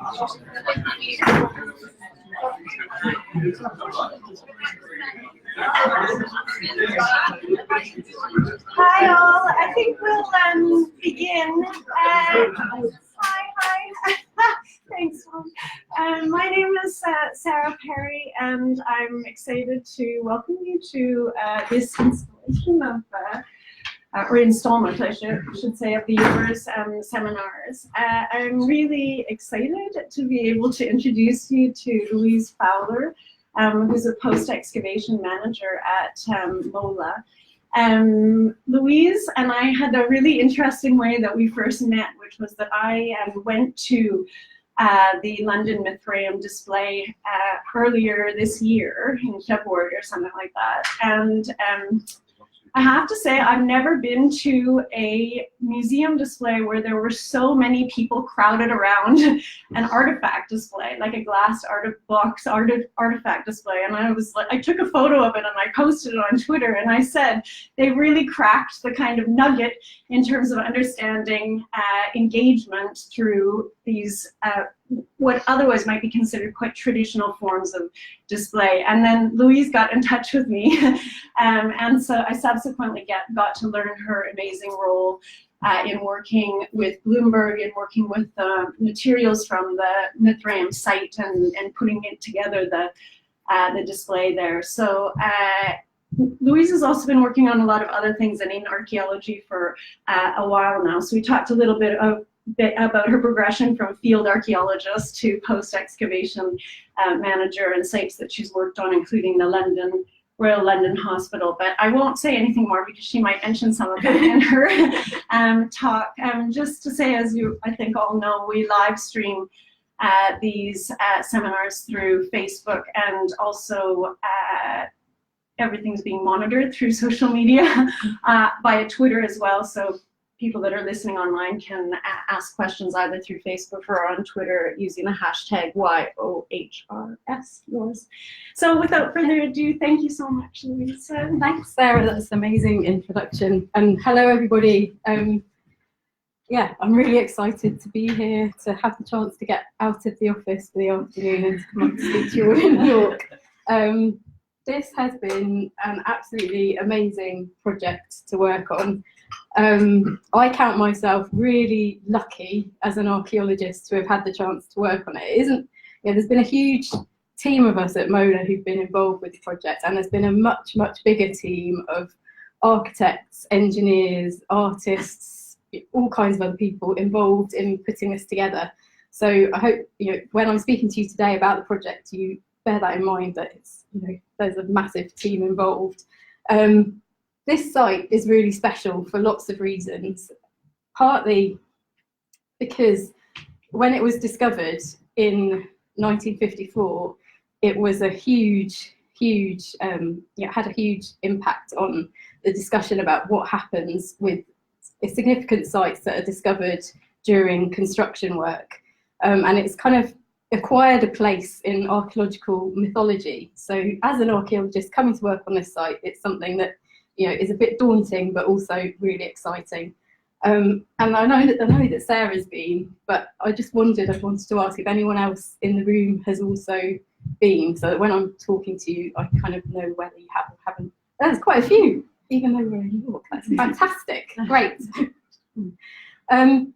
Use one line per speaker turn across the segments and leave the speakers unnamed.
Hi all, I think we'll begin. Hi. Thanks, Mom. My name is Sarah Perry, and I'm excited to welcome you to this installation of, or installment, I should say, of the YOHRS seminars. I'm really excited to be able to introduce you to Louise Fowler, who's a Post-Excavation Manager at MOLA. Louise and I had a really interesting way that we first met, which was that I went to the London Mithraeum display earlier this year, in February or something like that. And I have to say, I've never been to a museum display where there were so many people crowded around an artifact display, like a glass artifact display. And I was like, I took a photo of it and I posted it on Twitter, and I said they really cracked the kind of nugget in terms of understanding engagement through these what otherwise might be considered quite traditional forms of display. And then Louise got in touch with me, and so I subsequently got to learn her amazing role in working with Bloomberg and working with materials from the Mithraeum site and putting it together, the display there. So Louise has also been working on a lot of other things and in archaeology for a while now. So we talked a little bit about her progression from field archaeologist to post-excavation manager and sites that she's worked on, including the Royal London Hospital. But I won't say anything more because she might mention some of it in her talk. Just to say, as you I think all know, we live stream these seminars through Facebook, and also everything's being monitored through social media via Twitter as well. So people that are listening online can ask questions either through Facebook or on Twitter using the hashtag YOHRS, yours. So without further ado, thank you so much, Louise.
Thanks, Sarah. That's an amazing introduction. And hello, everybody. Yeah, I'm really excited to be here, to have the chance to get out of the office for the afternoon and to come up to speak to you all in New York. This has been an absolutely amazing project to work on. I count myself really lucky as an archaeologist to have had the chance to work on it. There's been a huge team of us at MOLA who've been involved with the project, and there's been a much bigger team of architects, engineers, artists, all kinds of other people involved in putting this together. So I hope, when I'm speaking to you today about the project, you bear that in mind, that it's, there's a massive team involved. This site is really special for lots of reasons, partly because when it was discovered in 1954, it was a huge, it had a huge impact on the discussion about what happens with significant sites that are discovered during construction work. And it's kind of acquired a place in archaeological mythology. So as an archaeologist coming to work on this site, it's something that is a bit daunting, but also really exciting. And I know that Sarah's been, but I wanted to ask if anyone else in the room has also been, so that when I'm talking to you, I kind of know whether you have or haven't. There's quite a few, even though we're in New York. That's fantastic. Great. So I'm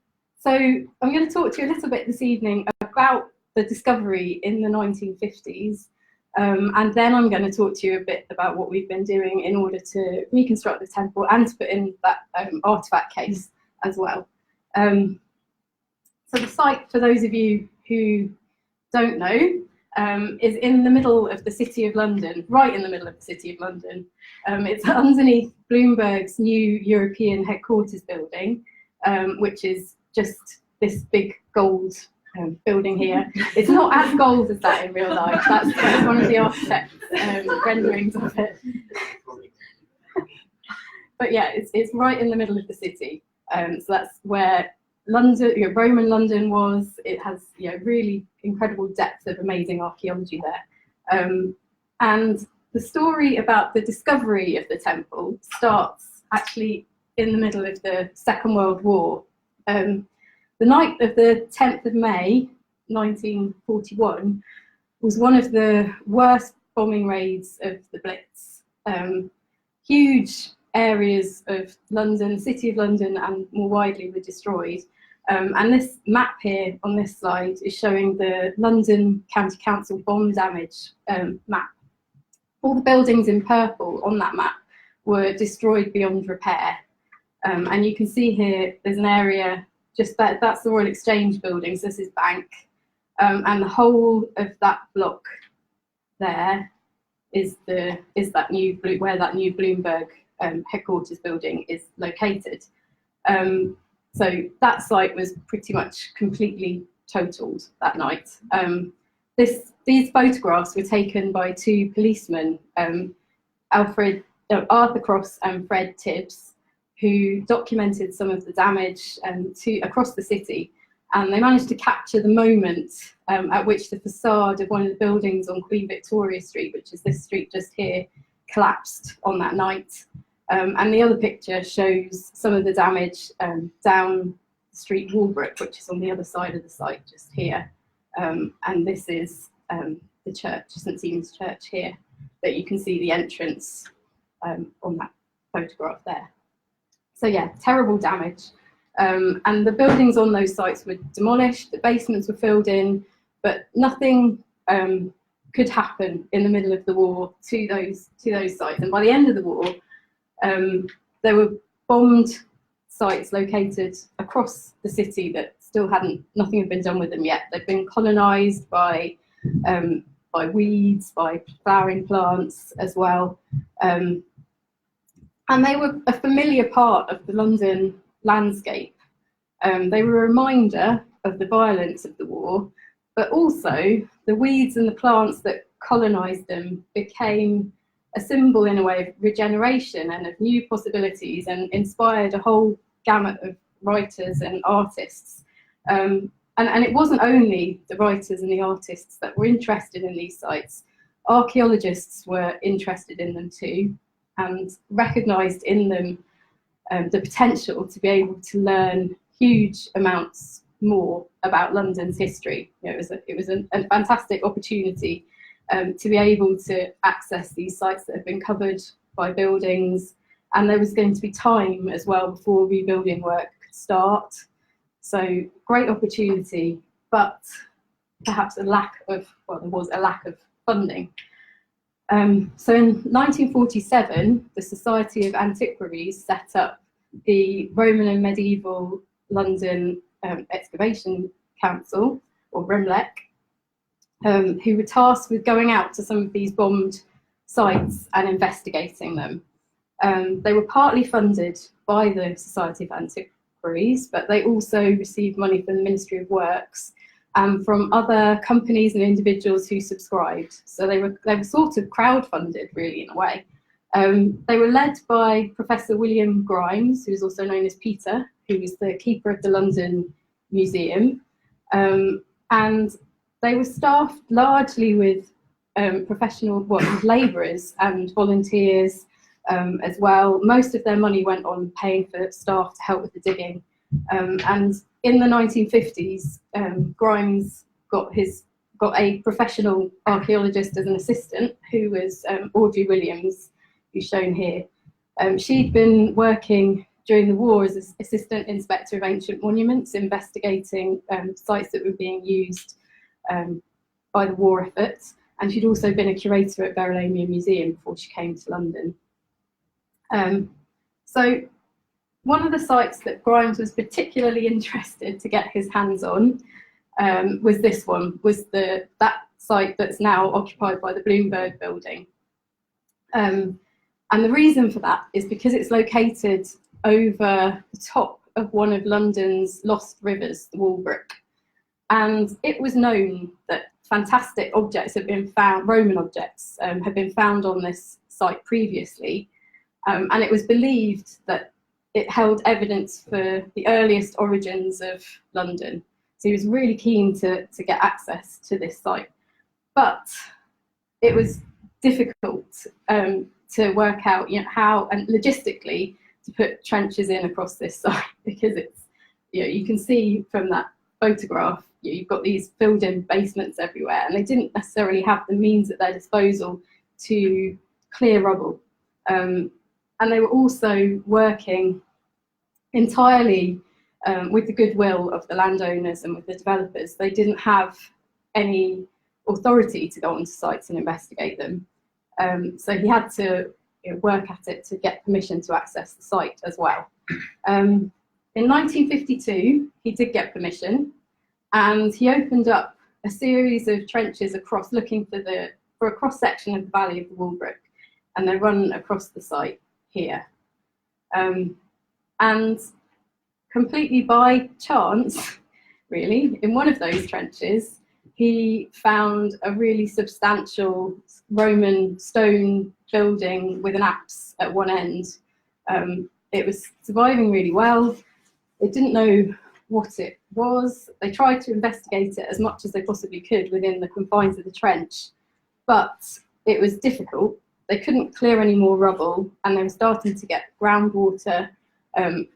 going to talk to you a little bit this evening about the discovery in the 1950s. And then I'm going to talk to you a bit about what we've been doing in order to reconstruct the temple and to put in that artifact case as well. So the site, for those of you who don't know, is in the middle of the City of London, right in the middle of the City of London. It's underneath Bloomberg's new European headquarters building, which is just this big gold building here. It's not as gold as that in real life. That's one of the architect's renderings of it. But yeah, it's right in the middle of the city. So that's where London, Roman London was. It has really incredible depth of amazing archaeology there. And the story about the discovery of the temple starts actually in the middle of the Second World War. The night of the 10th of May, 1941 was one of the worst bombing raids of the Blitz. Huge areas of London, the City of London and more widely were destroyed. And this map here on this slide is showing the London County Council bomb damage map. All the buildings in purple on that map were destroyed beyond repair. And you can see here, there's an area, just that's the Royal Exchange building, so this is Bank. And the whole of that block there is that new where that new Bloomberg headquarters building is located. So that site was pretty much completely totaled that night. These photographs were taken by two policemen, Arthur Cross and Fred Tibbs, who documented some of the damage across the city. And they managed to capture the moment at which the facade of one of the buildings on Queen Victoria Street, which is this street just here, collapsed on that night. And the other picture shows some of the damage down the street Walbrook, which is on the other side of the site, just here. And this is the church, St Stephen's Church here, that you can see the entrance on that photograph there. So yeah, terrible damage. And the buildings on those sites were demolished, the basements were filled in, but nothing could happen in the middle of the war to those sites. And by the end of the war, there were bombed sites located across the city that still nothing had been done with them yet. They'd been colonised by weeds, by flowering plants as well. And they were a familiar part of the London landscape. They were a reminder of the violence of the war, but also the weeds and the plants that colonised them became a symbol in a way of regeneration and of new possibilities, and inspired a whole gamut of writers and artists. And it wasn't only the writers and the artists that were interested in these sites. Archaeologists were interested in them too, and recognised in them the potential to be able to learn huge amounts more about London's history. You know, it was a fantastic opportunity to be able to access these sites that have been covered by buildings, and there was going to be time as well before rebuilding work could start. So great opportunity, but perhaps there was a lack of funding. So in 1947, the Society of Antiquaries set up the Roman and Medieval London Excavation Council, or REMLEC, who were tasked with going out to some of these bombed sites and investigating them. They were partly funded by the Society of Antiquaries, but they also received money from the Ministry of Works and from other companies and individuals who subscribed. So they were sort of crowdfunded, really, in a way. They were led by Professor William Grimes, who's also known as Peter, who was the keeper of the London Museum. And they were staffed largely with professional labourers and volunteers as well. Most of their money went on paying for staff to help with the digging. And in the 1950s, Grimes got a professional archaeologist as an assistant, who was Audrey Williams, who's shown here. She'd been working during the war as Assistant Inspector of Ancient Monuments, investigating sites that were being used by the war effort, and she'd also been a curator at Verulamium Museum before she came to London. So one of the sites that Grimes was particularly interested to get his hands on was this one, that site that's now occupied by the Bloomberg building. And the reason for that is because it's located over the top of one of London's lost rivers, the Walbrook. And it was known that fantastic objects had been found, Roman objects, had been found on this site previously. And it was believed that it held evidence for the earliest origins of London. So he was really keen to get access to this site. But it was difficult to work out, how, and logistically, to put trenches in across this site, because it's, you can see from that photograph you've got these filled-in basements everywhere, and they didn't necessarily have the means at their disposal to clear rubble. And they were also working entirely with the goodwill of the landowners and with the developers. They didn't have any authority to go onto sites and investigate them. So he had to work at it to get permission to access the site as well. In 1952, he did get permission, and he opened up a series of trenches across, looking for a cross-section of the valley of the Walbrook, and they run across the site here. And completely by chance, really, in one of those trenches, he found a really substantial Roman stone building with an apse at one end. It was surviving really well. They didn't know what it was. They tried to investigate it as much as they possibly could within the confines of the trench, but it was difficult. They couldn't clear any more rubble, and they were starting to get groundwater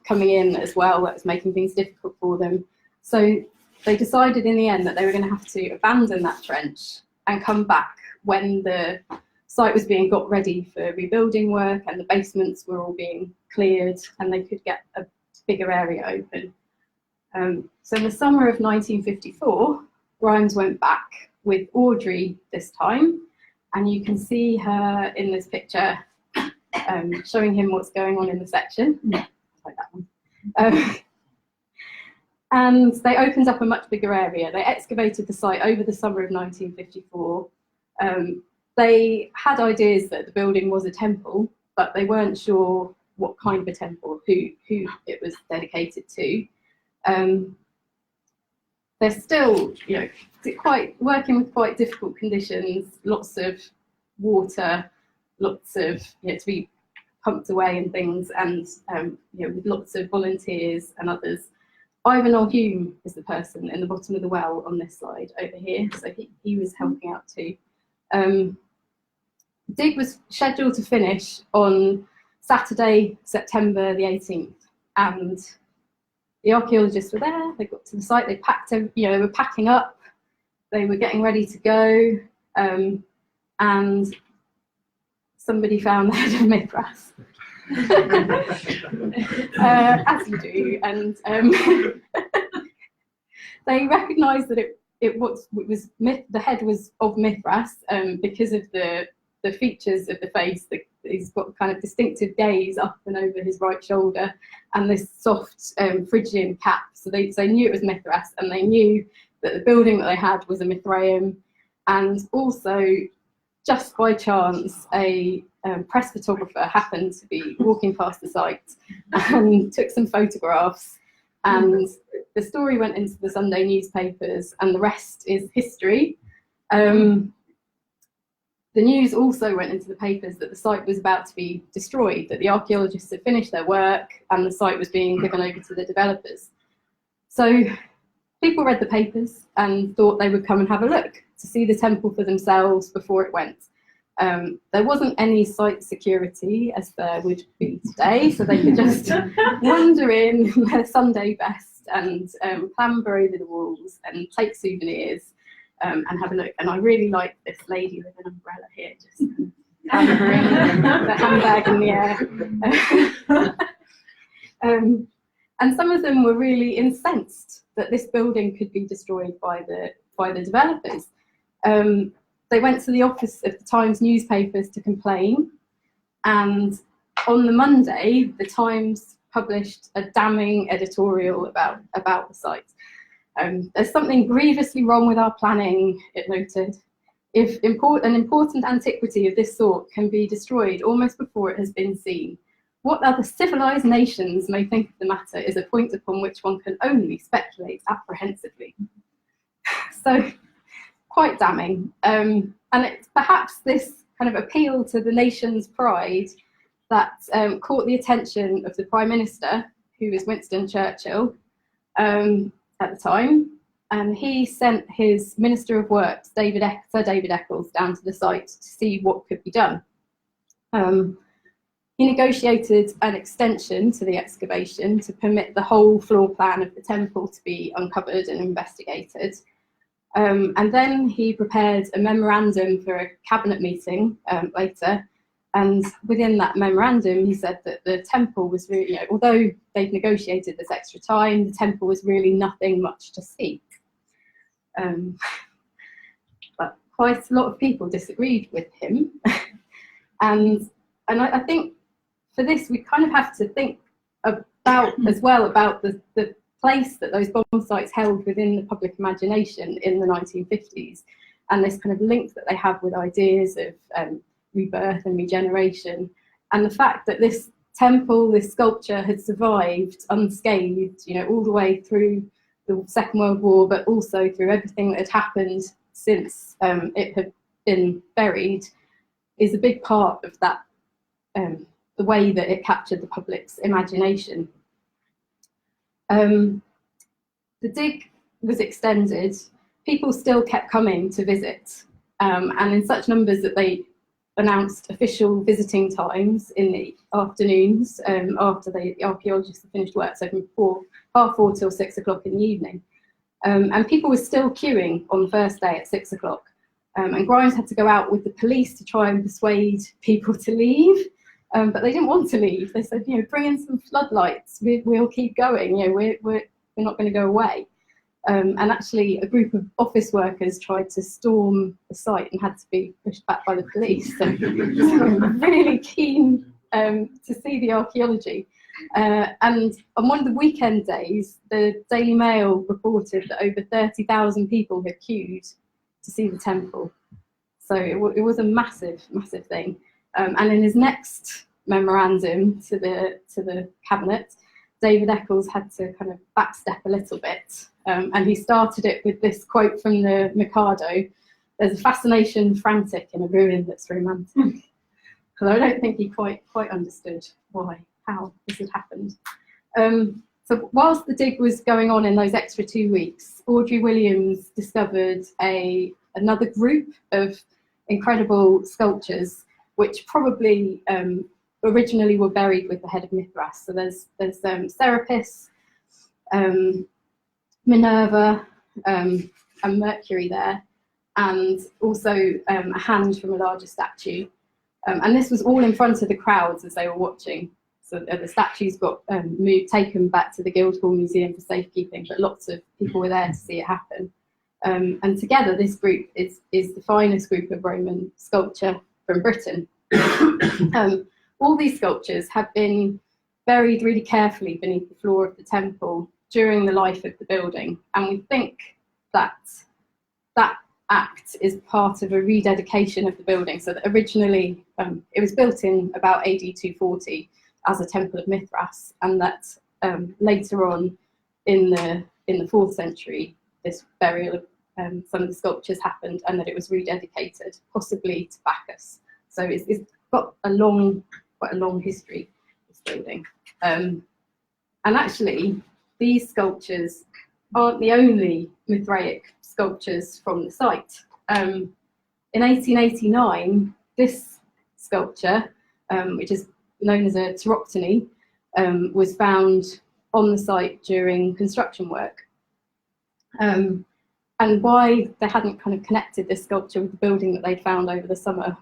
coming in as well. That was making things difficult for them. So they decided in the end that they were going to have to abandon that trench and come back when the site was being got ready for rebuilding work and the basements were all being cleared and they could get a bigger area open. So in the summer of 1954, Grimes went back with Audrey this time, and you can see her in this picture showing him what's going on in the section. Like that one. And they opened up a much bigger area. They excavated the site over the summer of 1954. They had ideas that the building was a temple, but they weren't sure what kind of a temple, who it was dedicated to. They're still, working with quite difficult conditions, lots of water, lots of, to be pumped away and things, and with lots of volunteers and others. Ivan Hume is the person in the bottom of the well on this slide over here, so he was helping out too. Dig was scheduled to finish on Saturday, September the 18th, and the archaeologists were there. They got to the site, they packed, they were packing up, they were getting ready to go, and somebody found the head of Mithras. As you do, and they recognised that the head was of Mithras because of the features of the face. He's got kind of distinctive gaze up and over his right shoulder, and this soft Phrygian cap. So they knew it was Mithras, and they knew that the building that they had was a Mithraeum, and also, just by chance, a press photographer happened to be walking past the site and took some photographs, and the story went into the Sunday newspapers, and the rest is history. The news also went into the papers that the site was about to be destroyed, that the archaeologists had finished their work and the site was being given over to the developers. So people read the papers and thought they would come and have a look to see the temple for themselves before it went. There wasn't any site security as there would be today, so they could just wander in their Sunday best and clamber over the walls and take souvenirs and have a look. And I really like this lady with an umbrella here, just clambering, the handbag in the air. And some of them were really incensed that this building could be destroyed by the developers. They went to the office of the Times newspapers to complain, and on the Monday, the Times published a damning editorial about the site. There's something grievously wrong with our planning, it noted. If an important antiquity of this sort can be destroyed almost before it has been seen, what other civilized nations may think of the matter is a point upon which one can only speculate apprehensively. So, quite damning. And it's perhaps this kind of appeal to the nation's pride that caught the attention of the Prime Minister, who was Winston Churchill, at the time, and he sent his Minister of Works, Sir David Eccles, down to the site to see what could be done. He negotiated an extension to the excavation to permit the whole floor plan of the temple to be uncovered and investigated. And then he prepared a memorandum for a cabinet meeting later. And within that memorandum, he said that the temple was really, although they'd negotiated this extra time, the temple was really nothing much to see. But quite a lot of people disagreed with him. and I think for this, we kind of have to think about as well about the place that those bomb sites held within the public imagination in the 1950s, and this kind of link that they have with ideas of rebirth and regeneration, and the fact that this temple, this sculpture, had survived unscathed, all the way through the Second World War, but also through everything that had happened since it had been buried, is a big part of that, the way that it captured the public's imagination. The dig was extended. People still kept coming to visit, and in such numbers that they announced official visiting times in the afternoons after the archaeologists had finished work, so from 4:30 till 6 o'clock in the evening. And people were still queuing on the first day at 6 o'clock. And Grimes had to go out with the police to try and persuade people to leave, but they didn't want to leave. They said, bring in some floodlights, we'll keep going, we're not going to go away. And actually, a group of office workers tried to storm the site and had to be pushed back by the police. So really keen to see the archaeology. And on one of the weekend days, the Daily Mail reported that over 30,000 people had queued to see the temple. So it was a massive, massive thing. And in his next memorandum to the cabinet, David Eccles had to kind of backstep a little bit. And he started it with this quote from the Mikado: "There's a fascination frantic in a ruin that's romantic." Because I don't think he quite understood how this had happened. So whilst the dig was going on in those extra 2 weeks, Audrey Williams discovered another group of incredible sculptures, which probably originally were buried with the head of Mithras. So there's Serapis, Minerva, and Mercury there, and also a hand from a larger statue. And this was all in front of the crowds as they were watching. So the statues got taken back to the Guildhall Museum for safekeeping, but lots of people were there to see it happen. And together, this group is the finest group of Roman sculpture from Britain. All these sculptures have been buried really carefully beneath the floor of the temple during the life of the building, and we think that that act is part of a rededication of the building. So that originally it was built in about AD 240 as a temple of Mithras, and that later on in the 4th century this burial of some of the sculptures happened, and that it was rededicated, possibly to Bacchus. So it's got quite a long history, this building. And actually, these sculptures aren't the only Mithraic sculptures from the site. In 1889, this sculpture, which is known as a pteroptony, was found on the site during construction work. And why they hadn't kind of connected this sculpture with the building that they'd found over the summer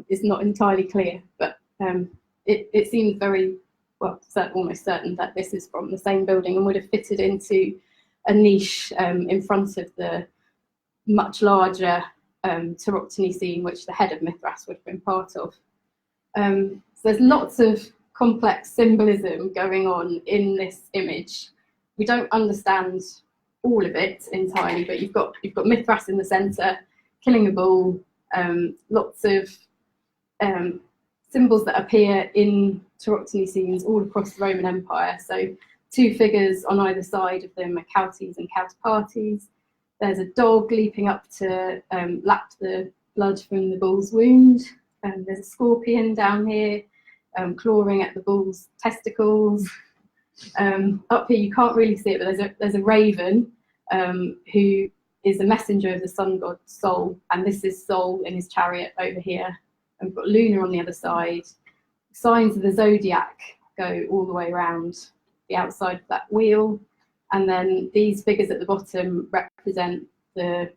is not entirely clear, but it seems very, well, almost certain that this is from the same building and would have fitted into a niche in front of the much larger pteroptony scene, which the head of Mithras would have been part of. So there's lots of complex symbolism going on in this image. We don't understand all of it entirely, but you've got Mithras in the centre, killing a bull, lots of symbols that appear in pteroptony scenes all across the Roman Empire. So 2 figures on either side of them are Cautes and Counterparties. There's a dog leaping up to lap the blood from the bull's wound. There's a scorpion down here clawing at the bull's testicles. Up here you can't really see it, but there's a raven who is a messenger of the sun god Sol, and this is Sol in his chariot over here. And we've got Luna on the other side. signs of the zodiac go all the way around the outside of that wheel, and then these figures at the bottom represent the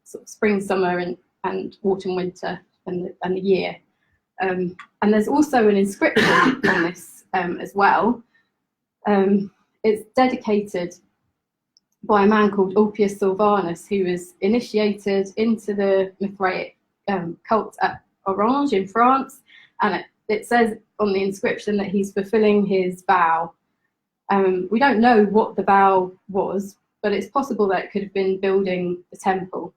sort of spring, summer, and autumn, winter, and the year. And there's also an inscription on this as well. It's dedicated by a man called Ulpius Sylvanus, who was initiated into the Mithraic cult at Orange in France, and it says on the inscription that he's fulfilling his vow. We don't know what the vow was, but it's possible that it could have been building the temple,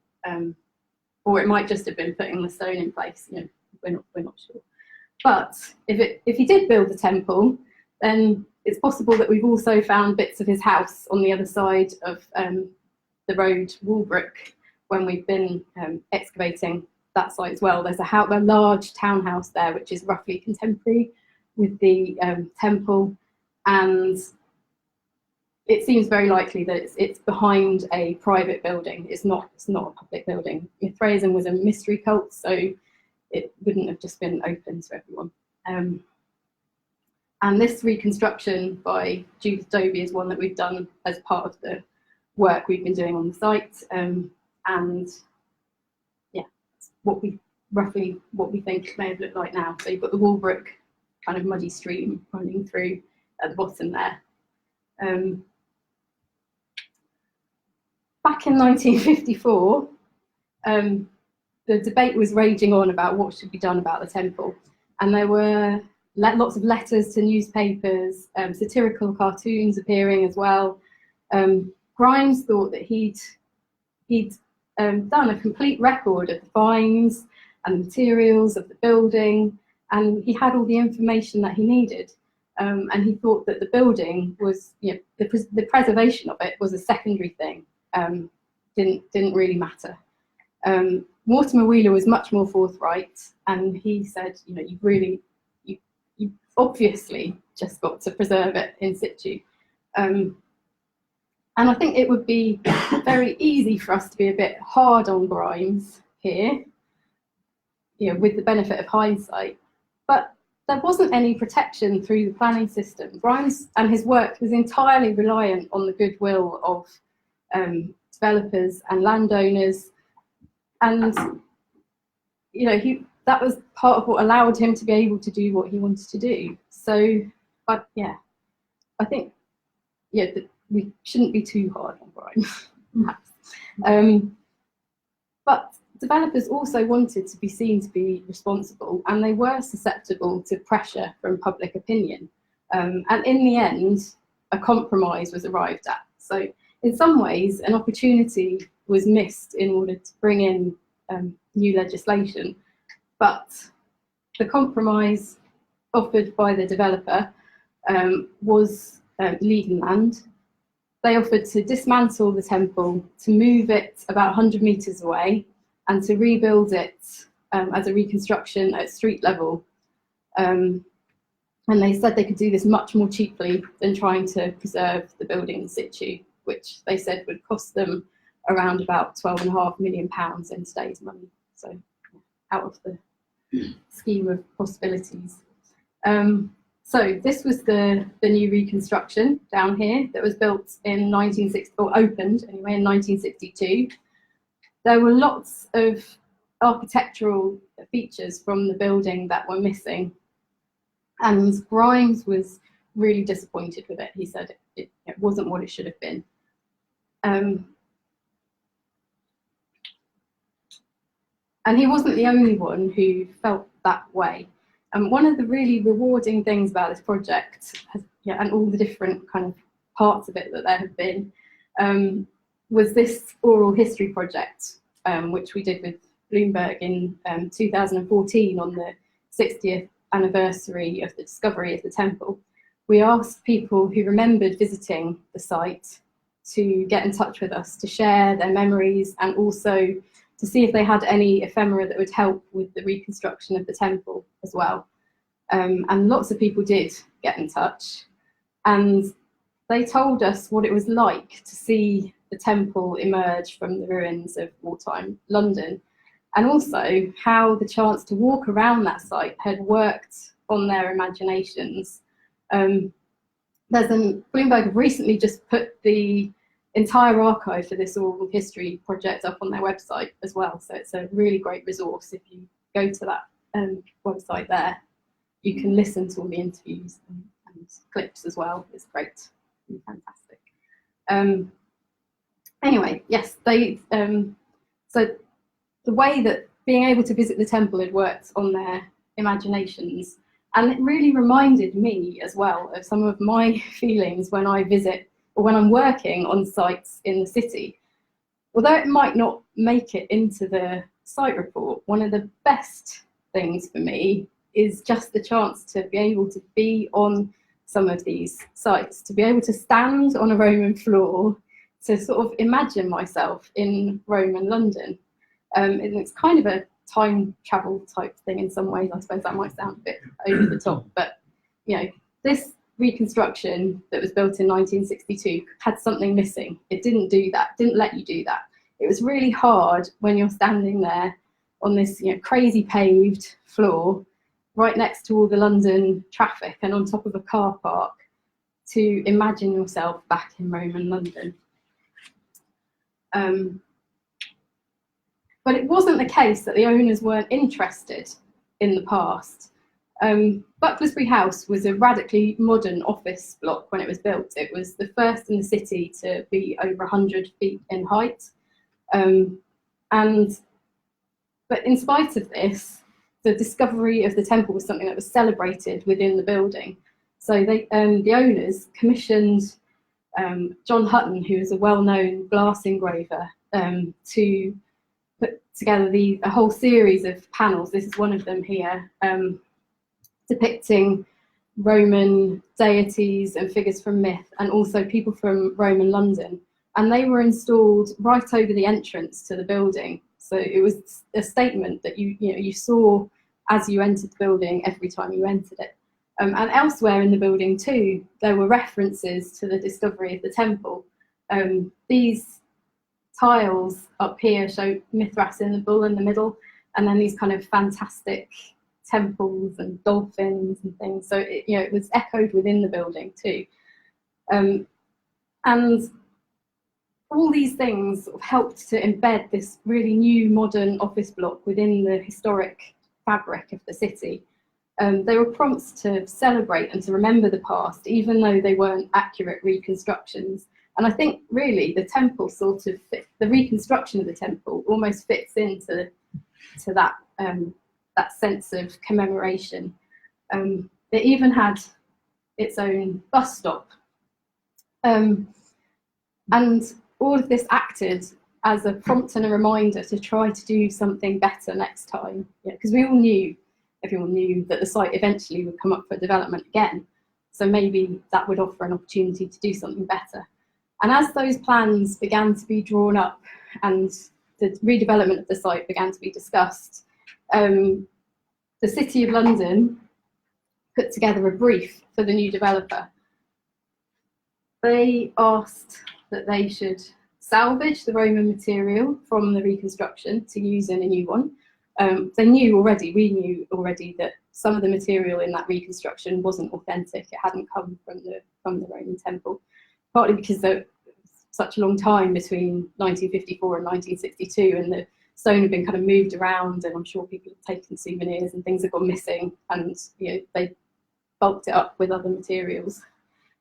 or it might just have been putting the stone in place. You know, we're not sure. But if he did build the temple, then it's possible that we've also found bits of his house on the other side of the road Walbrook when we've been excavating that site as well. There's a large townhouse there, which is roughly contemporary with the temple, and it seems very likely that it's behind a private building. It's not a public building. Mithraism was a mystery cult, so it wouldn't have just been open to everyone. And this reconstruction by Judith Dobie is one that we've done as part of the work we've been doing on the site. And yeah, that's roughly what we think it may have looked like now. So you've got the Walbrook kind of muddy stream running through at the bottom there. Back in 1954, the debate was raging on about what should be done about the temple, and there were lots of letters to newspapers, satirical cartoons appearing as well. Grimes thought that he'd done a complete record of the finds and materials of the building, and he had all the information that he needed. And he thought that the building was, the preservation of it was a secondary thing. Didn't really matter. Mortimer Wheeler was much more forthright, and he said, you've obviously just got to preserve it in situ. And I think it would be very easy for us to be a bit hard on Grimes here, with the benefit of hindsight. But there wasn't any protection through the planning system. Grimes and his work was entirely reliant on the goodwill of developers and landowners, and that was part of what allowed him to be able to do what he wanted to do. So, but yeah, I think that we shouldn't be too hard on Grimes, perhaps. But developers also wanted to be seen to be responsible, and they were susceptible to pressure from public opinion. And in the end, a compromise was arrived at. So in some ways, an opportunity was missed in order to bring in new legislation. But the compromise offered by the developer was Leiden Land. They offered to dismantle the temple, to move it about 100 metres away, and to rebuild it as a reconstruction at street level. And they said they could do this much more cheaply than trying to preserve the building in situ, which they said would cost them around about £12.5 million in today's money. So out of the scheme of possibilities. So this was the new reconstruction down here that was built in 1960, or opened anyway in 1962. There were lots of architectural features from the building that were missing, and Grimes was really disappointed with it. He said it wasn't what it should have been. And he wasn't the only one who felt that way. And one of the really rewarding things about this project, and all the different kind of parts of it that there have been, was this oral history project, which we did with Bloomberg in 2014 on the 60th anniversary of the discovery of the temple. We asked people who remembered visiting the site to get in touch with us, to share their memories, and also to see if they had any ephemera that would help with the reconstruction of the temple as well. And lots of people did get in touch, and they told us what it was like to see the temple emerge from the ruins of wartime London, and also how the chance to walk around that site had worked on their imaginations. Bloomberg have recently just put the entire archive for this oral history project up on their website as well. So it's a really great resource. If you go to that website there, you can listen to all the interviews and clips as well. It's great, and fantastic. Anyway, yes, so the way that being able to visit the temple had worked on their imaginations, and it really reminded me as well of some of my feelings when I visit or when I'm working on sites in the city. Although it might not make it into the site report, one of the best things for me is just the chance to be able to be on some of these sites, to be able to stand on a Roman floor, to sort of imagine myself in Roman London. And it's kind of a time travel type thing in some ways. I suppose that might sound a bit over the top, but you know, this reconstruction that was built in 1962 had something missing. It didn't do that, didn't let you do that. It was really hard when you're standing there on this, you know, crazy paved floor right next to all the London traffic and on top of a car park to imagine yourself back in Roman London. But it wasn't the case that the owners weren't interested in the past. Bucklersbury House was a radically modern office block when it was built. It was the first in the city to be over 100 feet in height. But in spite of this, the discovery of the temple was something that was celebrated within the building. So the owners commissioned John Hutton, who is a well-known glass engraver, to put together a whole series of panels. This is one of them here, depicting Roman deities and figures from myth, and also people from Roman London. And they were installed right over the entrance to the building. So it was a statement that you saw as you entered the building every time you entered it. And elsewhere in the building too, there were references to the discovery of the temple. These tiles up here show Mithras in the bull in the middle, and then these kind of fantastic temples and dolphins and things. So it was echoed within the building too. And all these things sort of helped to embed this really new modern office block within the historic fabric of the city. They were prompts to celebrate and to remember the past, even though they weren't accurate reconstructions. And I think really the temple sort of the reconstruction of the temple almost fits into that sense of commemoration. It even had its own bus stop. And all of this acted as a prompt and a reminder to try to do something better next time. Because everyone knew that the site eventually would come up for development again. So maybe that would offer an opportunity to do something better. And as those plans began to be drawn up and the redevelopment of the site began to be discussed, the City of London put together a brief for the new developer. They asked that they should salvage the Roman material from the reconstruction to use in a new one. We knew already that some of the material in that reconstruction wasn't authentic. It hadn't come from the Roman temple, partly because there was such a long time between 1954 and 1962, and the stone had been kind of moved around, and I'm sure people have taken souvenirs and things have gone missing, and they bulked it up with other materials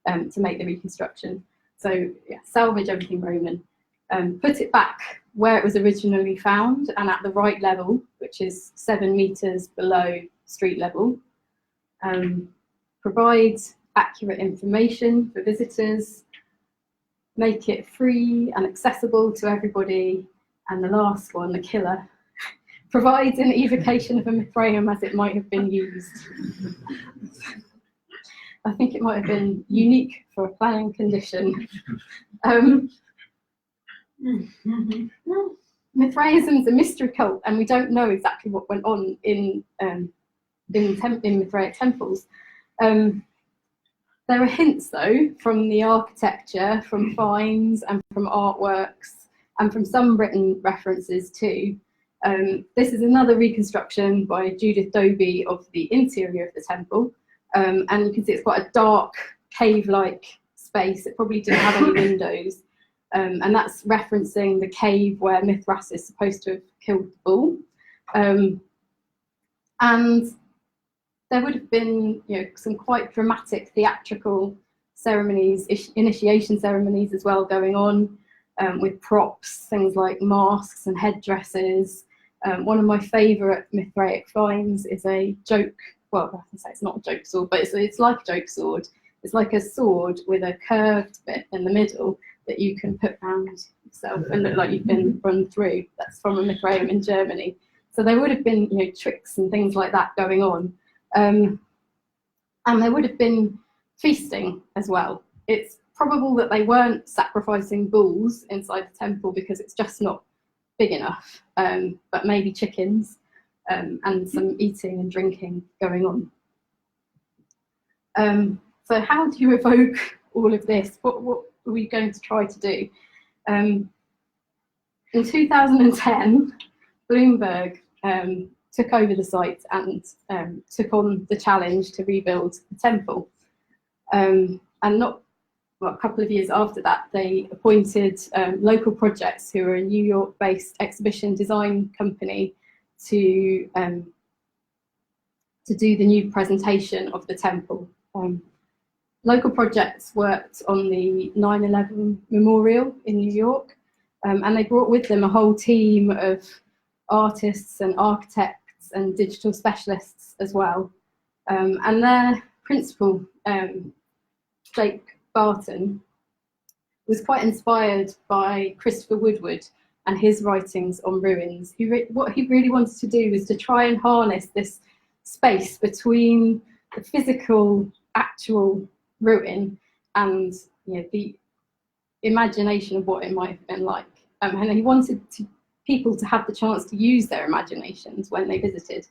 to make the reconstruction. So yeah, salvage everything Roman, put it back where it was originally found and at the right level, which is 7 meters below street level. Provide accurate information for visitors, make it free and accessible to everybody. And the last one, the killer, provides an evocation of a Mithraeum as it might have been used. I think it might have been unique for a planning condition. Mithraism is a mystery cult, and we don't know exactly what went on in Mithraic temples. There are hints, though, from the architecture, from finds, and from artworks, and from some written references too, This is another reconstruction by Judith Dobie of the interior of the temple. And you can see it's quite a dark, cave-like space. It probably didn't have any windows. And that's referencing the cave where Mithras is supposed to have killed the bull. And there would have been, some quite dramatic theatrical ceremonies, initiation ceremonies as well going on, with props, things like masks and headdresses. One of my favourite Mithraic finds is a joke, well, I can say it's not a joke sword, but it's like a joke sword. It's like a sword with a curved bit in the middle that you can put around yourself and look like you've been run through. That's from a Mithraeum in Germany. So there would have been, tricks and things like that going on. And there would have been feasting as well. It's probable that they weren't sacrificing bulls inside the temple because it's just not big enough, but maybe chickens, and some eating and drinking going on. So how do you evoke all of this? What are we going to try to do? In 2010, Bloomberg took over the site and took on the challenge to rebuild the temple. And a couple of years after that, they appointed local projects who are a New York-based exhibition design company to do the new presentation of the temple. Local projects worked on the 9/11 memorial in New York, and they brought with them a whole team of artists and architects and digital specialists as well. And their principal, Jake Barton, was quite inspired by Christopher Woodward and his writings on ruins. What he really wanted to do was to try and harness this space between the physical, actual ruin and the imagination of what it might have been like. And he wanted people to have the chance to use their imaginations when they visited.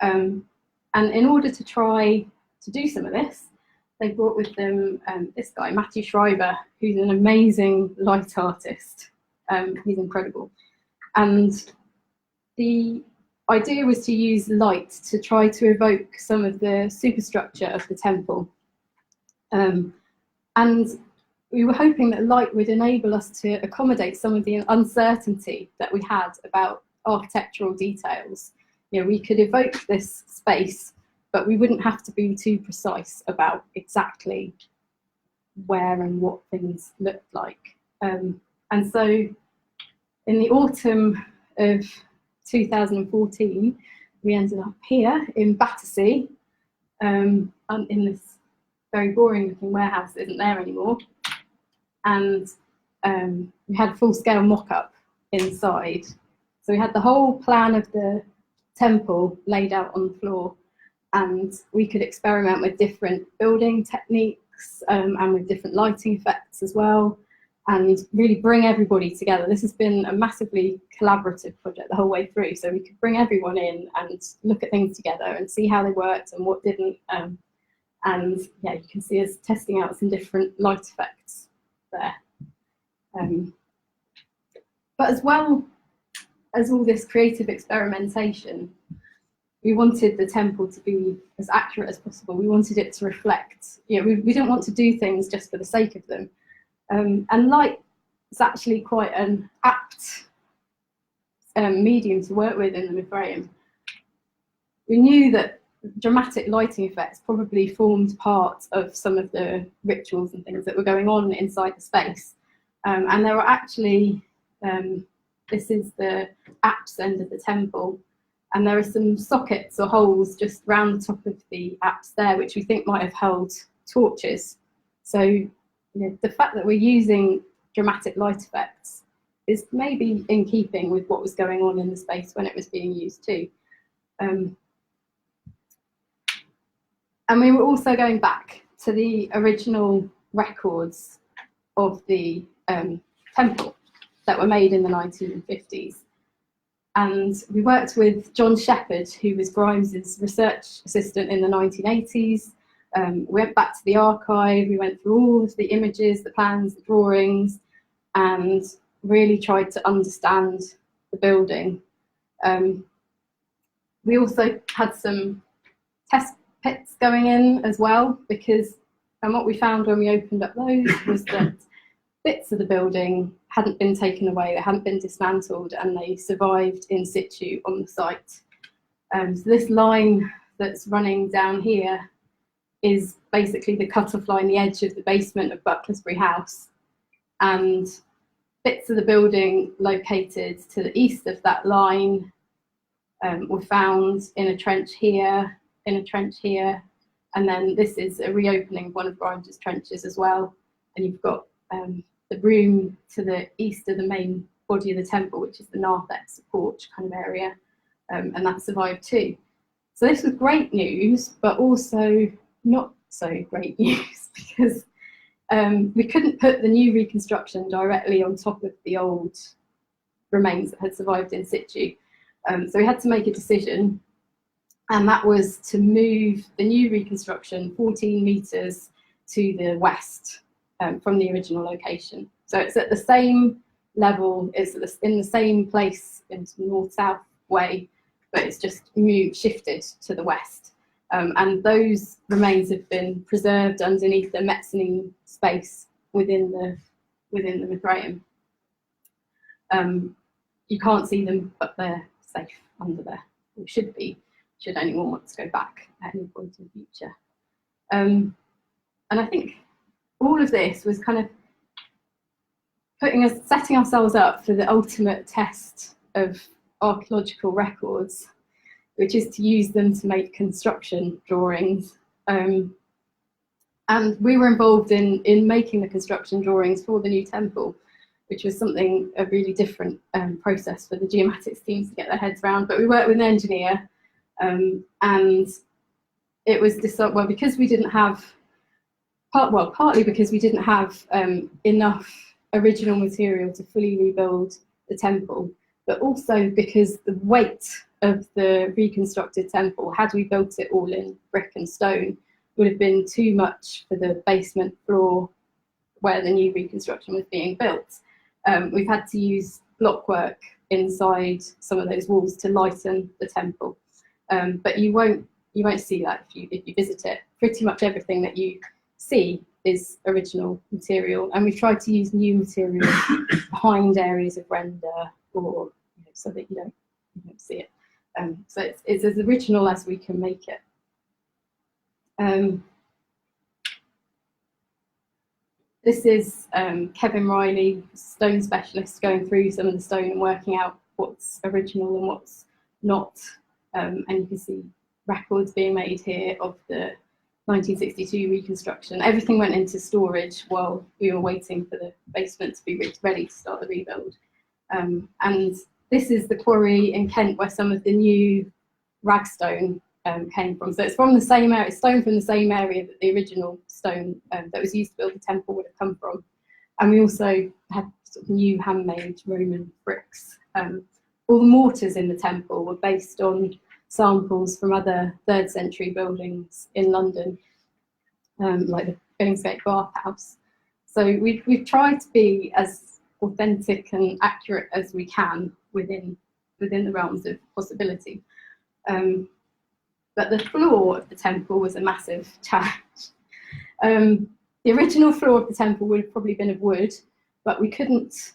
And in order to try to do some of this, they brought with them this guy, Matthew Schreiber, who's an amazing light artist. He's incredible. And the idea was to use light to try to evoke some of the superstructure of the temple. And we were hoping that light would enable us to accommodate some of the uncertainty that we had about architectural details. We could evoke this space, but we wouldn't have to be too precise about exactly where and what things looked like. And so in the autumn of 2014, we ended up here in Battersea, in this very boring looking warehouse that isn't there anymore. And we had full-scale mock-up inside. So we had the whole plan of the temple laid out on the floor, and we could experiment with different building techniques and with different lighting effects as well, and really bring everybody together. This has been a massively collaborative project the whole way through, so we could bring everyone in and look at things together and see how they worked and what didn't. And yeah, you can see us testing out some different light effects there. But as well as all this creative experimentation, we wanted the temple to be as accurate as possible. We wanted it to reflect, we didn't want to do things just for the sake of them. And light is actually quite an apt medium to work with in the Mithraeum. We knew that dramatic lighting effects probably formed part of some of the rituals and things that were going on inside the space. And there were actually, this is the apse end of the temple, and there are some sockets or holes just round the top of the apse there, which we think might have held torches. So the fact that we're using dramatic light effects is maybe in keeping with what was going on in the space when it was being used too. And we were also going back to the original records of the temple that were made in the 1950s. And we worked with John Shepherd, who was Grimes's research assistant in the 1980s. We went back to the archive, we went through all of the images, the plans, the drawings, and really tried to understand the building. We also had some test pits going in as well, because what we found when we opened up those was that bits of the building hadn't been taken away, they hadn't been dismantled, and they survived in situ on the site. So this line that's running down here is basically the cut-off line, the edge of the basement of Bucklersbury House, and bits of the building located to the east of that line were found in a trench here, in a trench here, and then this is a reopening of one of Grimes' trenches as well. And you've got the room to the east of the main body of the temple, which is the narthex, porch kind of area, and that survived too. So this was great news, but also not so great news, because we couldn't put the new reconstruction directly on top of the old remains that had survived in situ. So we had to make a decision, and that was to move the new reconstruction 14 metres to the west from the original location. So it's at the same level, it's in the same place in north-south way, but it's just shifted to the west. And those remains have been preserved underneath the mezzanine space within the Mithraeum. You can't see them, but they're safe under there. Or should be, should anyone want to go back at any point in the future. And I think all of this was kind of setting ourselves up for the ultimate test of archaeological records, which is to use them to make construction drawings. And we were involved in making the construction drawings for the new temple, which was a really different process for the geomatics teams to get their heads around. But we worked with an engineer, and it was because we didn't have, partly because we didn't have enough original material to fully rebuild the temple, but also because the weight of the reconstructed temple, had we built it all in brick and stone, would have been too much for the basement floor where the new reconstruction was being built. We've had to use blockwork inside some of those walls to lighten the temple, but you won't see that if you visit it. Pretty much everything that you see is original material, and we've tried to use new material behind areas of render, or so that you don't see it. So it's as original as we can make it. This is Kevin Riley, stone specialist, going through some of the stone and working out what's original and what's not. And you can see records being made here of the 1962 reconstruction. Everything went into storage while we were waiting for the basement to be ready to start the rebuild. And this is the quarry in Kent where some of the new ragstone came from. So it's from the same area, it's stone from the same area that the original stone that was used to build the temple would have come from. And we also had sort of new handmade Roman bricks. All the mortars in the temple were based on samples from other 3rd century buildings in London, like the Billingsgate Bathhouse. So we've tried to be as authentic and accurate as we can within the realms of possibility. But the floor of the temple was a massive challenge. The original floor of the temple would have probably been of wood, but we couldn't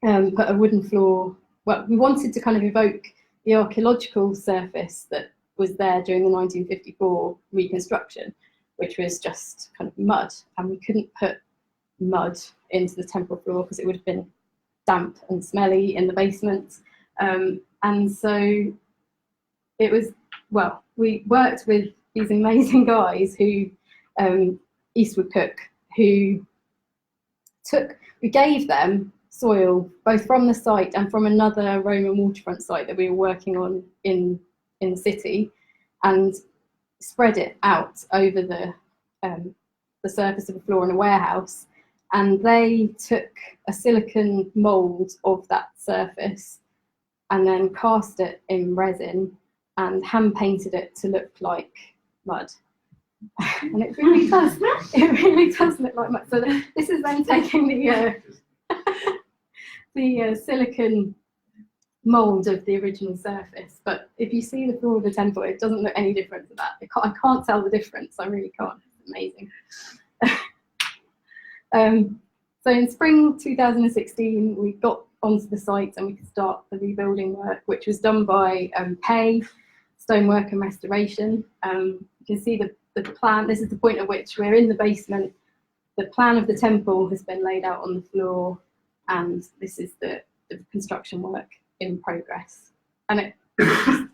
put a wooden floor. Well, we wanted to kind of evoke the archaeological surface that was there during the 1954 reconstruction, which was just kind of mud, and we couldn't put mud into the temple floor because it would have been damp and smelly in the basement. And so it was, well, we worked with these amazing guys who, Eastwood Cook, who we gave them soil both from the site and from another Roman waterfront site that we were working on in the city, and spread it out over the surface of the floor in a warehouse. And they took a silicon mould of that surface and then cast it in resin and hand painted it to look like mud. And it really does look like mud. So this is then taking the silicon mould of the original surface. But if you see the floor of the temple, it doesn't look any different to that. I can't tell the difference. I really can't. It's amazing. So in spring 2016, we got onto the site and we could start the rebuilding work, which was done by PAY, Stonework and Restoration. You can see the plan. This is the point at which we're in the basement. The plan of the temple has been laid out on the floor, and this is the construction work in progress. And it's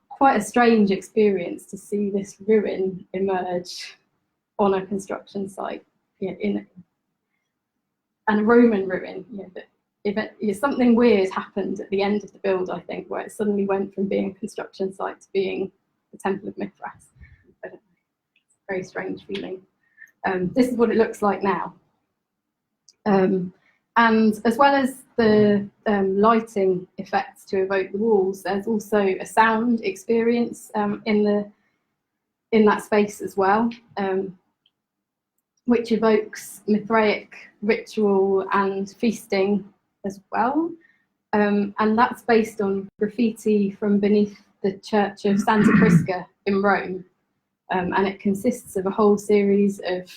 quite a strange experience to see this ruin emerge on a construction site, and a Roman ruin. Something weird happened at the end of the build, I think, where it suddenly went from being a construction site to being the Temple of Mithras. It's a very strange feeling. This is what it looks like now. And as well as the lighting effects to evoke the walls, there's also a sound experience in that space as well, which evokes Mithraic ritual and feasting as well. And that's based on graffiti from beneath the Church of Santa Prisca in Rome. And it consists of a whole series of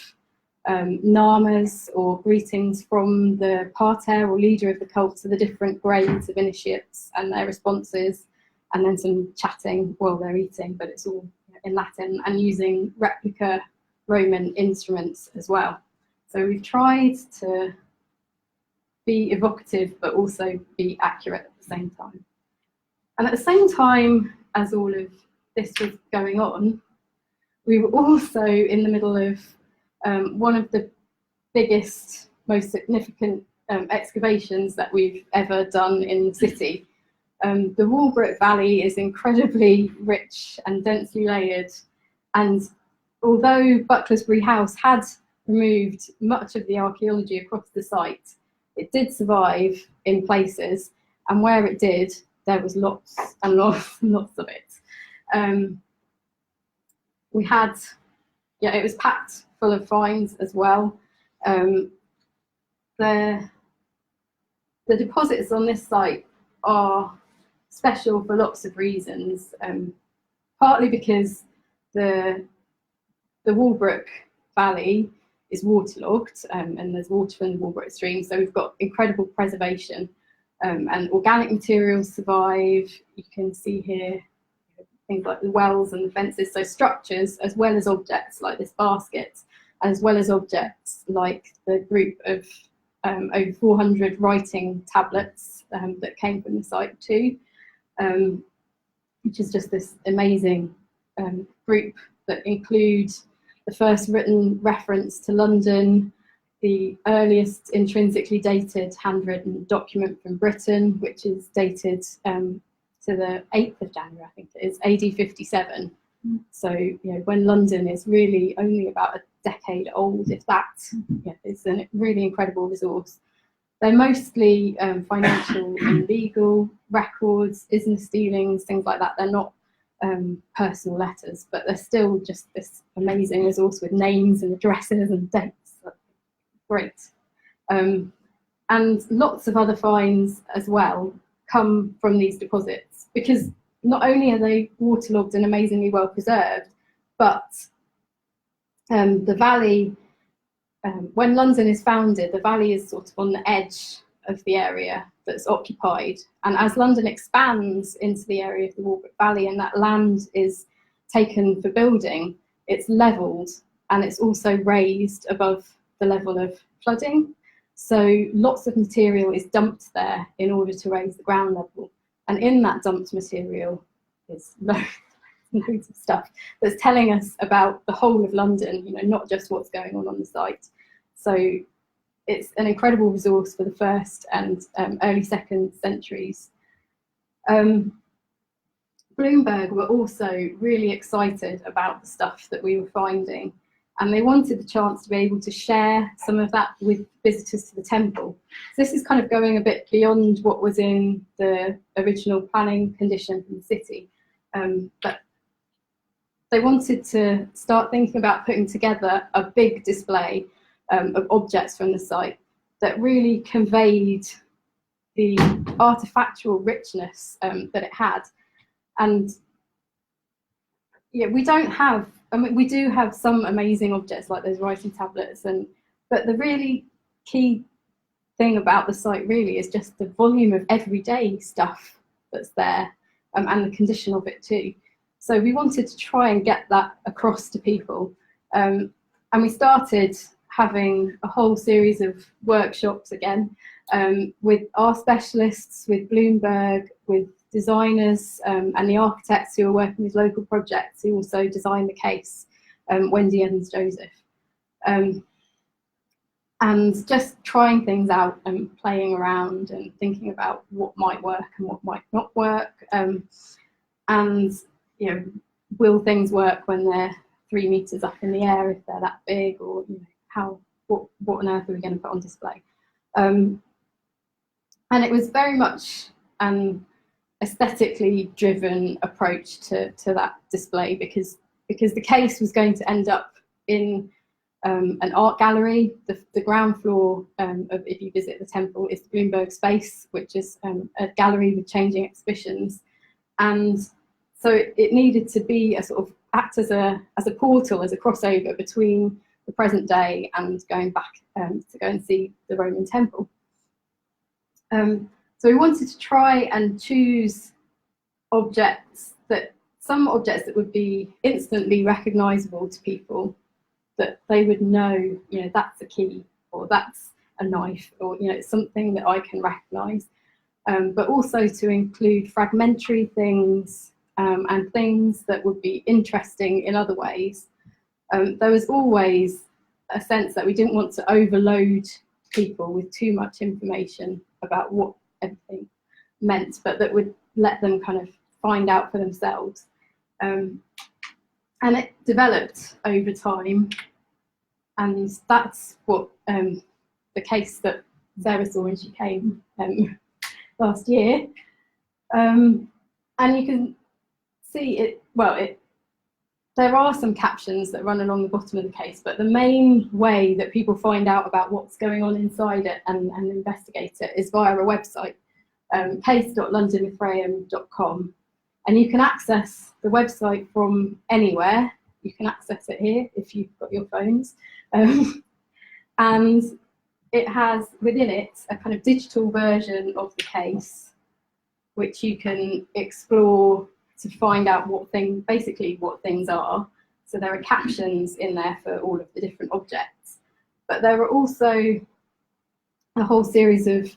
namas, or greetings from the pater or leader of the cult to the different grades of initiates and their responses, and then some chatting while they're eating, but it's all in Latin and using replica Roman instruments as well. So we've tried to be evocative but also be accurate at the same time. And at the same time as all of this was going on, we were also in the middle of one of the biggest, most significant excavations that we've ever done in the city. The Walbrook Valley is incredibly rich and densely layered, and although Bucklersbury House had removed much of the archaeology across the site, it did survive in places, and where it did, there was lots and lots and lots of it. We had, it was packed full of finds as well. The deposits on this site are special for lots of reasons, partly because the Walbrook Valley is waterlogged, and there's water from the Walbrook stream, so we've got incredible preservation, and organic materials survive. You can see here things like the wells and the fences, so structures as well as objects like this basket, as well as objects like the group of over 400 writing tablets that came from the site too, which is just this amazing group that include the first written reference to London, the earliest intrinsically dated handwritten document from Britain, which is dated to the 8th of January, I think it is, AD 57. So, when London is really only about a decade old, if that, it's a really incredible resource. They're mostly financial and legal records, business dealings, things like that. They're not personal letters, but they're still just this amazing resource with names and addresses and dates. Great. And lots of other finds as well come from these deposits, because not only are they waterlogged and amazingly well preserved, but the valley, when London is founded, the valley is sort of on the edge of the area that's occupied. And as London expands into the area of the Walbrook Valley and that land is taken for building, it's levelled and it's also raised above the level of flooding. So lots of material is dumped there in order to raise the ground level. And in that dumped material is loads of stuff that's telling us about the whole of London, not just what's going on the site. So it's an incredible resource for the first and early second centuries. Bloomberg were also really excited about the stuff that we were finding, and they wanted the chance to be able to share some of that with visitors to the temple. So this is kind of going a bit beyond what was in the original planning condition from the city, but they wanted to start thinking about putting together a big display of objects from the site that really conveyed the artifactual richness that it had. And yeah, we don't have, I mean, we do have some amazing objects like those writing tablets, but the really key thing about the site really is just the volume of everyday stuff that's there, and the condition of it too. So we wanted to try and get that across to people, and we started having a whole series of workshops again, with our specialists, with Bloomberg, with designers, and the architects who are working with local projects who also designed the case, Wendy and Joseph. And just trying things out and playing around and thinking about what might work and what might not work. And, you know, will things work when they're 3 meters up in the air if they're that big, or you know, what on earth are we going to put on display? And it was very much an aesthetically driven approach to that display, because the case was going to end up in an art gallery. The ground floor of, if you visit the temple, is the Bloomberg SPACE, which is a gallery with changing exhibitions. And so it needed to be a sort of act as a portal, as a crossover between the present day and going back to go and see the Roman Temple. So we wanted to try and choose some objects that would be instantly recognisable to people, that they would know, you know, that's a key, or that's a knife, or, you know, it's something that I can recognise. But also to include fragmentary things, and things that would be interesting in other ways. There was always a sense that we didn't want to overload people with too much information about what everything meant, but that would let them kind of find out for themselves. And it developed over time, and that's what the case that Sarah saw when she came last year. And you can see it, well, there are some captions that run along the bottom of the case, but the main way that people find out about what's going on inside it and investigate it is via a website, case.londonmithraeum.com. And you can access the website from anywhere. You can access it here if you've got your phones. And it has within it a kind of digital version of the case, which you can explore to find out basically what things are. So there are captions in there for all of the different objects, but there are also a whole series of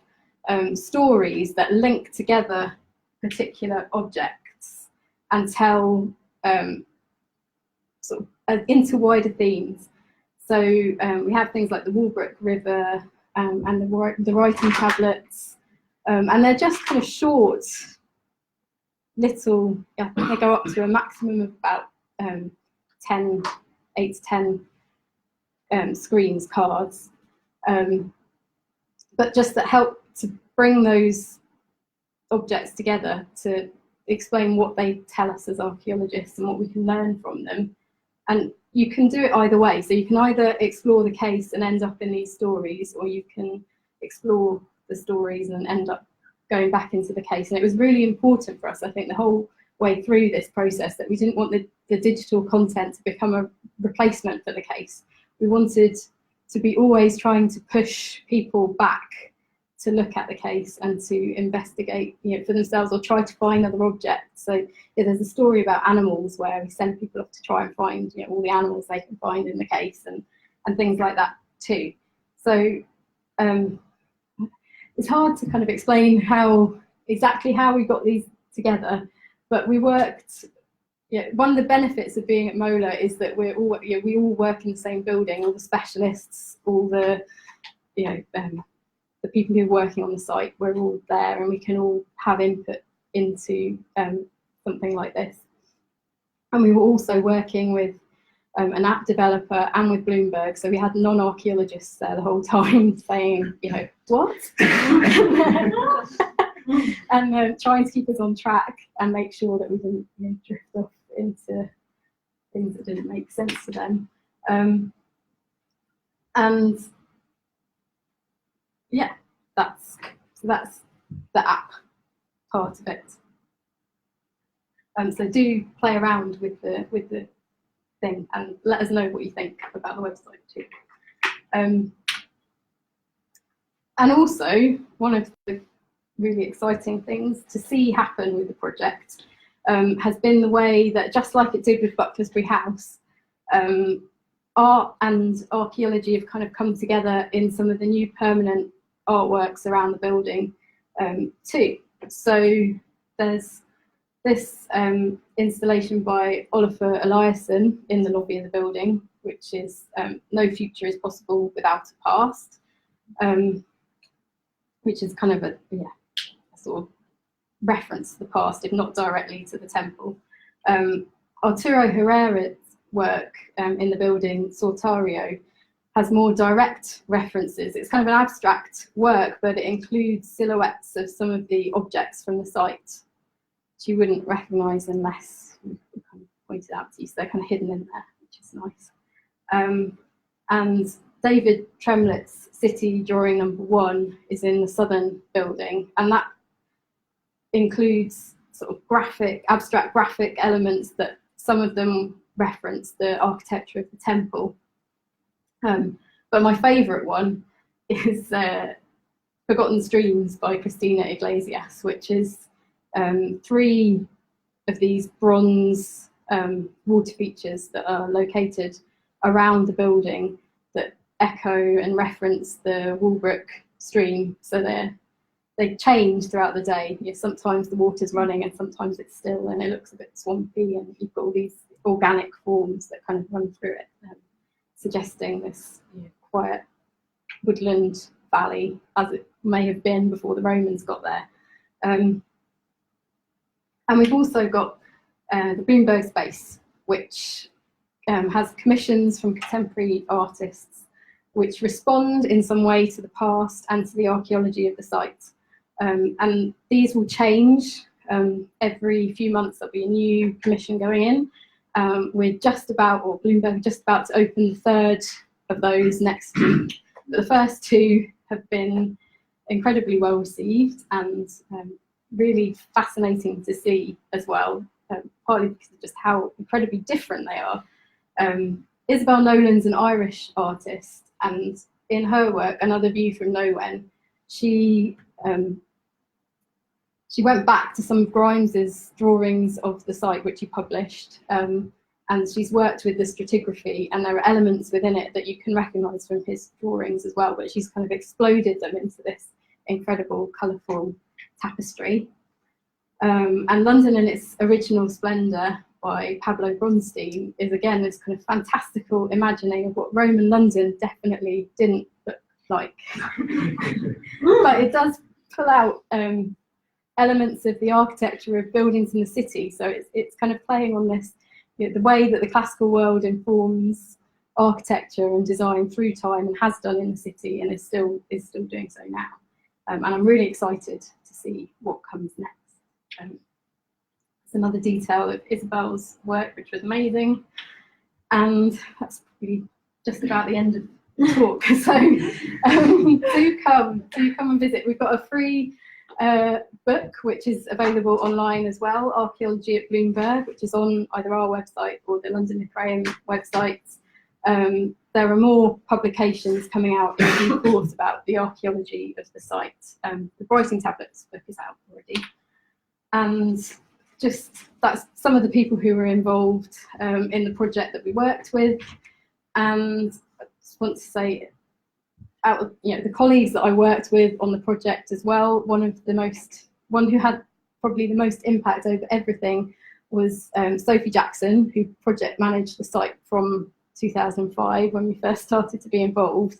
stories that link together particular objects and tell sort of into wider themes. So we have things like the Walbrook River and the writing tablets, and they're just kind of short, little, I think they go up to a maximum of about 8 to 10 screens, cards, but just that help to bring those objects together to explain what they tell us as archaeologists and what we can learn from them. And you can do it either way. So you can either explore the case and end up in these stories, or you can explore the stories and end up going back into the case. And it was really important for us, I think, the whole way through this process, that we didn't want the digital content to become a replacement for the case. We wanted to be always trying to push people back to look at the case and to investigate, you know, for themselves, or try to find other objects. So yeah, there's a story about animals where we send people off to try and find, you know, all the animals they can find in the case, and things like that too. So it's hard to kind of explain exactly how we got these together, but we worked. Yeah, one of the benefits of being at MOLA is that we all work in the same building. All the specialists, all the the people who are working on the site, we're all there, and we can all have input into something like this. And we were also working with an app developer and with Bloomberg, so we had non-archaeologists there the whole time saying, you know, what? And trying to keep us on track and make sure that we didn't, you know, drift off into things that didn't make sense to them. And yeah, that's the app part of it. So do play around with the thing and let us know what you think about the website too. And also, one of the really exciting things to see happen with the project has been the way that, just like it did with Bucklersbury House, art and archaeology have kind of come together in some of the new permanent artworks around the building too. So there's this installation by Oliver Eliasson in the lobby of the building, which is No Future is Possible Without a Past, which is kind of a sort of reference to the past, if not directly to the temple. Arturo Herrera's work in the building, Sortario, has more direct references. It's kind of an abstract work, but it includes silhouettes of some of the objects from the site, which you wouldn't recognise unless we kind of pointed out to you. So they're kind of hidden in there, which is nice. And David Tremlett's City Drawing Number 1 is in the southern building, and that includes sort of abstract graphic elements that some of them reference the architecture of the temple. But my favourite one is Forgotten Streams by Cristina Iglesias, which is 3 of these bronze water features that are located around the building that echo and reference the Walbrook stream. So they change throughout the day. Sometimes the water's running and sometimes it's still, and it looks a bit swampy, and you've got all these organic forms that kind of run through it, suggesting this quiet woodland valley as it may have been before the Romans got there. And we've also got the Bloomberg SPACE, which has commissions from contemporary artists which respond in some way to the past and to the archaeology of the site. And these will change every few months. There'll be a new commission going in. We're just about, or Bloomberg just about to open the 3rd of those next week. But the first 2 have been incredibly well received and really fascinating to see as well, partly because of just how incredibly different they are. Isabel Nolan's an Irish artist, and in her work, Another View from Nowhen, she went back to some of Grimes's drawings of the site, which he published, and she's worked with the stratigraphy, and there are elements within it that you can recognise from his drawings as well, but she's kind of exploded them into this incredible, colourful tapestry. And London in its Original Splendour by Pablo Bronstein is again this kind of fantastical imagining of what Roman London definitely didn't look like. But it does pull out elements of the architecture of buildings in the city, so it's kind of playing on this, the way that the classical world informs architecture and design through time, and has done in the city, and is still doing so now. And I'm really excited to see what comes next. It's another detail of Isabel's work, which was amazing, and that's probably just about the end of the talk. So do come and visit. We've got a free book which is available online as well, Archaeology at Bloomberg, which is on either our website or the London Mithraeum website. There are more publications coming out in due course about the archaeology of the site. The Writing Tablets book is out already. And just that's some of the people who were involved in the project that we worked with. And I just want to say, out of the colleagues that I worked with on the project as well, one who had probably the most impact over everything was Sophie Jackson, who project managed the site from 2005 when we first started to be involved.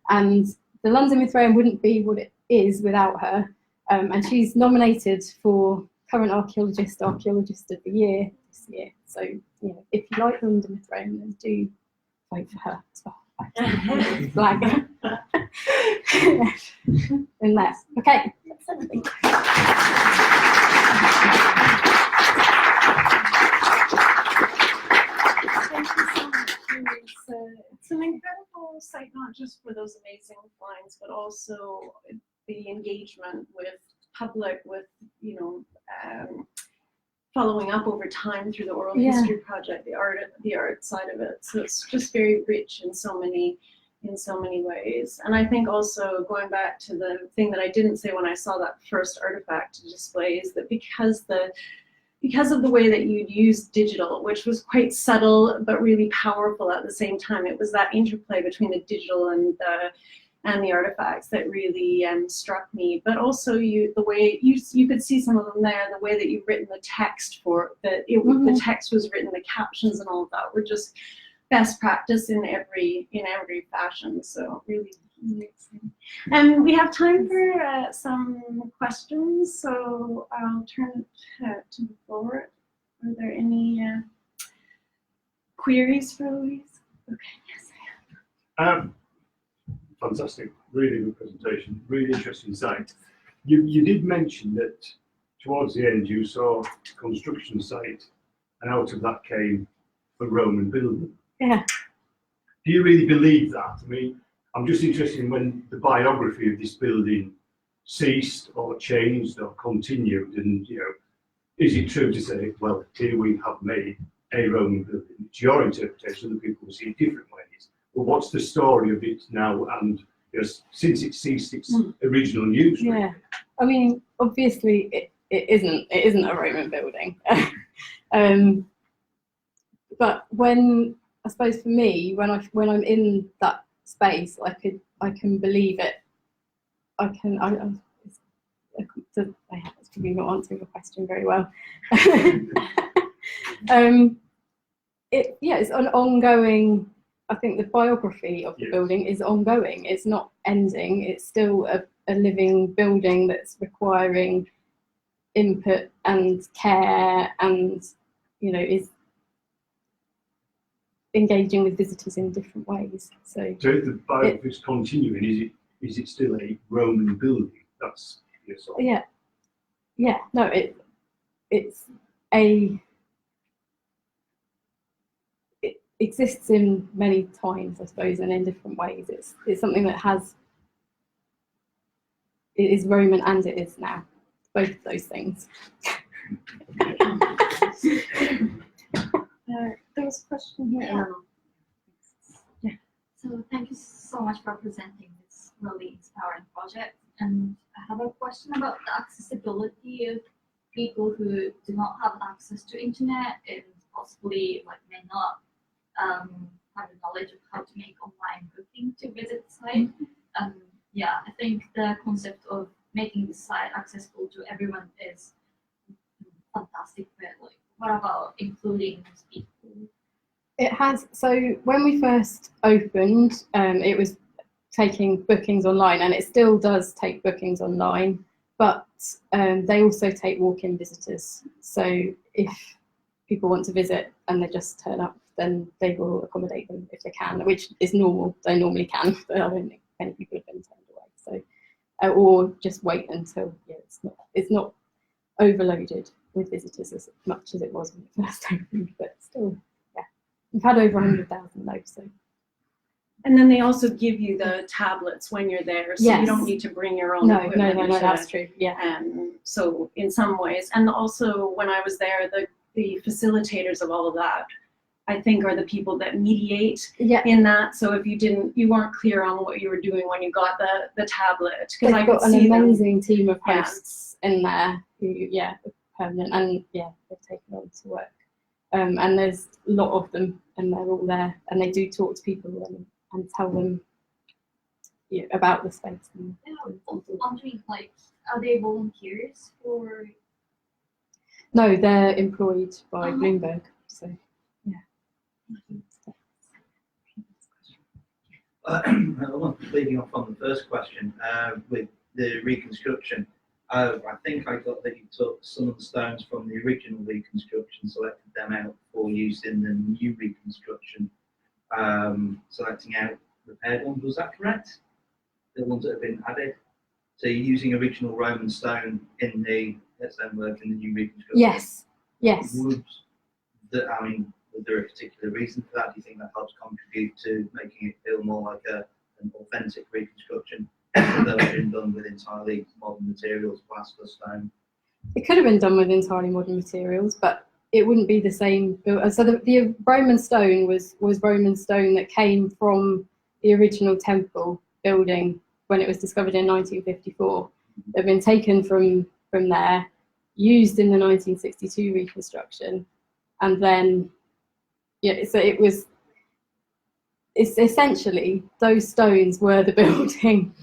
And the London Mithraeum wouldn't be what it is without her. And she's nominated for Current Archaeologist of the Year this year. So, if you like the London Mithraeum, then do vote for her as well. Flag. In there. Okay. That's everything.
Thank you so much. It's an incredible site, not just for those amazing finds, but also the engagement with public with, you know, following up over time through the oral
Yeah.
history project, the art side of it. So it's just very rich in so many ways. And I think also going back to the thing that I didn't say when I saw that first artifact display is that because of the way that you'd use digital, which was quite subtle but really powerful at the same time, it was that interplay between the digital and the artifacts that really struck me. But also the way you could see some of them there, the way that you've written the text for that, the text was written, the captions and all of that were just best practice in every fashion. So really exciting. And we have time for some questions. So I'll turn it to the floor. Are there any queries for Louise? Okay, yes, I have.
Fantastic, really good presentation, really interesting site. You did mention that towards the end you saw a construction site, and out of that came a Roman building.
Yeah.
Do you really believe that? I mean, I'm just interested in when the biography of this building ceased or changed or continued, and you know, is it true to say, well, here we have made a Roman building? It's your interpretation, other people will see it different ways. But what's the story of it now, and you know, since it ceased its original use? Really?
Yeah, I mean, obviously it isn't a Roman building. But when, I suppose for me, when I'm in that space, I can believe it. It's probably not answering the question very well. It's an ongoing. I think the biography of the building is ongoing. It's not ending. It's still a living building that's requiring input and care, and you know, is engaging with visitors in different ways. So
if the biography is continuing, is it still a Roman building? That's
no, it's it exists in many times, I suppose, and in different ways. It's something that it is Roman and it is now, both of those things.
There was a question here.
Yeah. So thank you so much for presenting this really inspiring project. And I have a question about the accessibility of people who do not have access to internet and possibly may not have the knowledge of how to make online booking to visit the site. I think the concept of making the site accessible to everyone is fantastic. But what about including these people?
It has. So when we first opened, it was taking bookings online, and it still does take bookings online, but they also take walk-in visitors. So if people want to visit and they just turn up, then they will accommodate them if they can, which is normal. They normally can, but I don't think many people have been turned away. So, or just wait until it's not overloaded with visitors as much as it was when it first opened, but still, we've had over 100,000 though. So.
And then they also give you the tablets when you're there, so you don't need to bring your own equipment.
No, that's true. Yeah.
So in some ways, and also when I was there, the facilitators of all of that, I think, are the people that mediate in that. So if you weren't clear on what you were doing when you got the tablet, because I got
an amazing team of hosts in there who, permanent, and they've taken on to work. And there's a lot of them, and they're all there, and they do talk to people and tell them about the space. And
I'm wondering, are they volunteers or?
No, they're employed by Bloomberg. So,
leading off on the first question with the reconstruction, I think I got that you took some of the stones from the original reconstruction, selected them out for use in the new reconstruction, selecting out repaired ones. Was that correct? The ones that have been added? So you're using original Roman stone in the work in the new reconstruction?
Yes.
Was there a particular reason for that? Do you think that helps contribute to making it feel more like an authentic reconstruction that have been done with entirely modern materials, plaster, stone?
It could have been done with entirely modern materials, but it wouldn't be the same. So the Roman stone was Roman stone that came from the original temple building when it was discovered in 1954. They've been taken from there, used in the 1962 reconstruction, and then so it's essentially those stones were the building.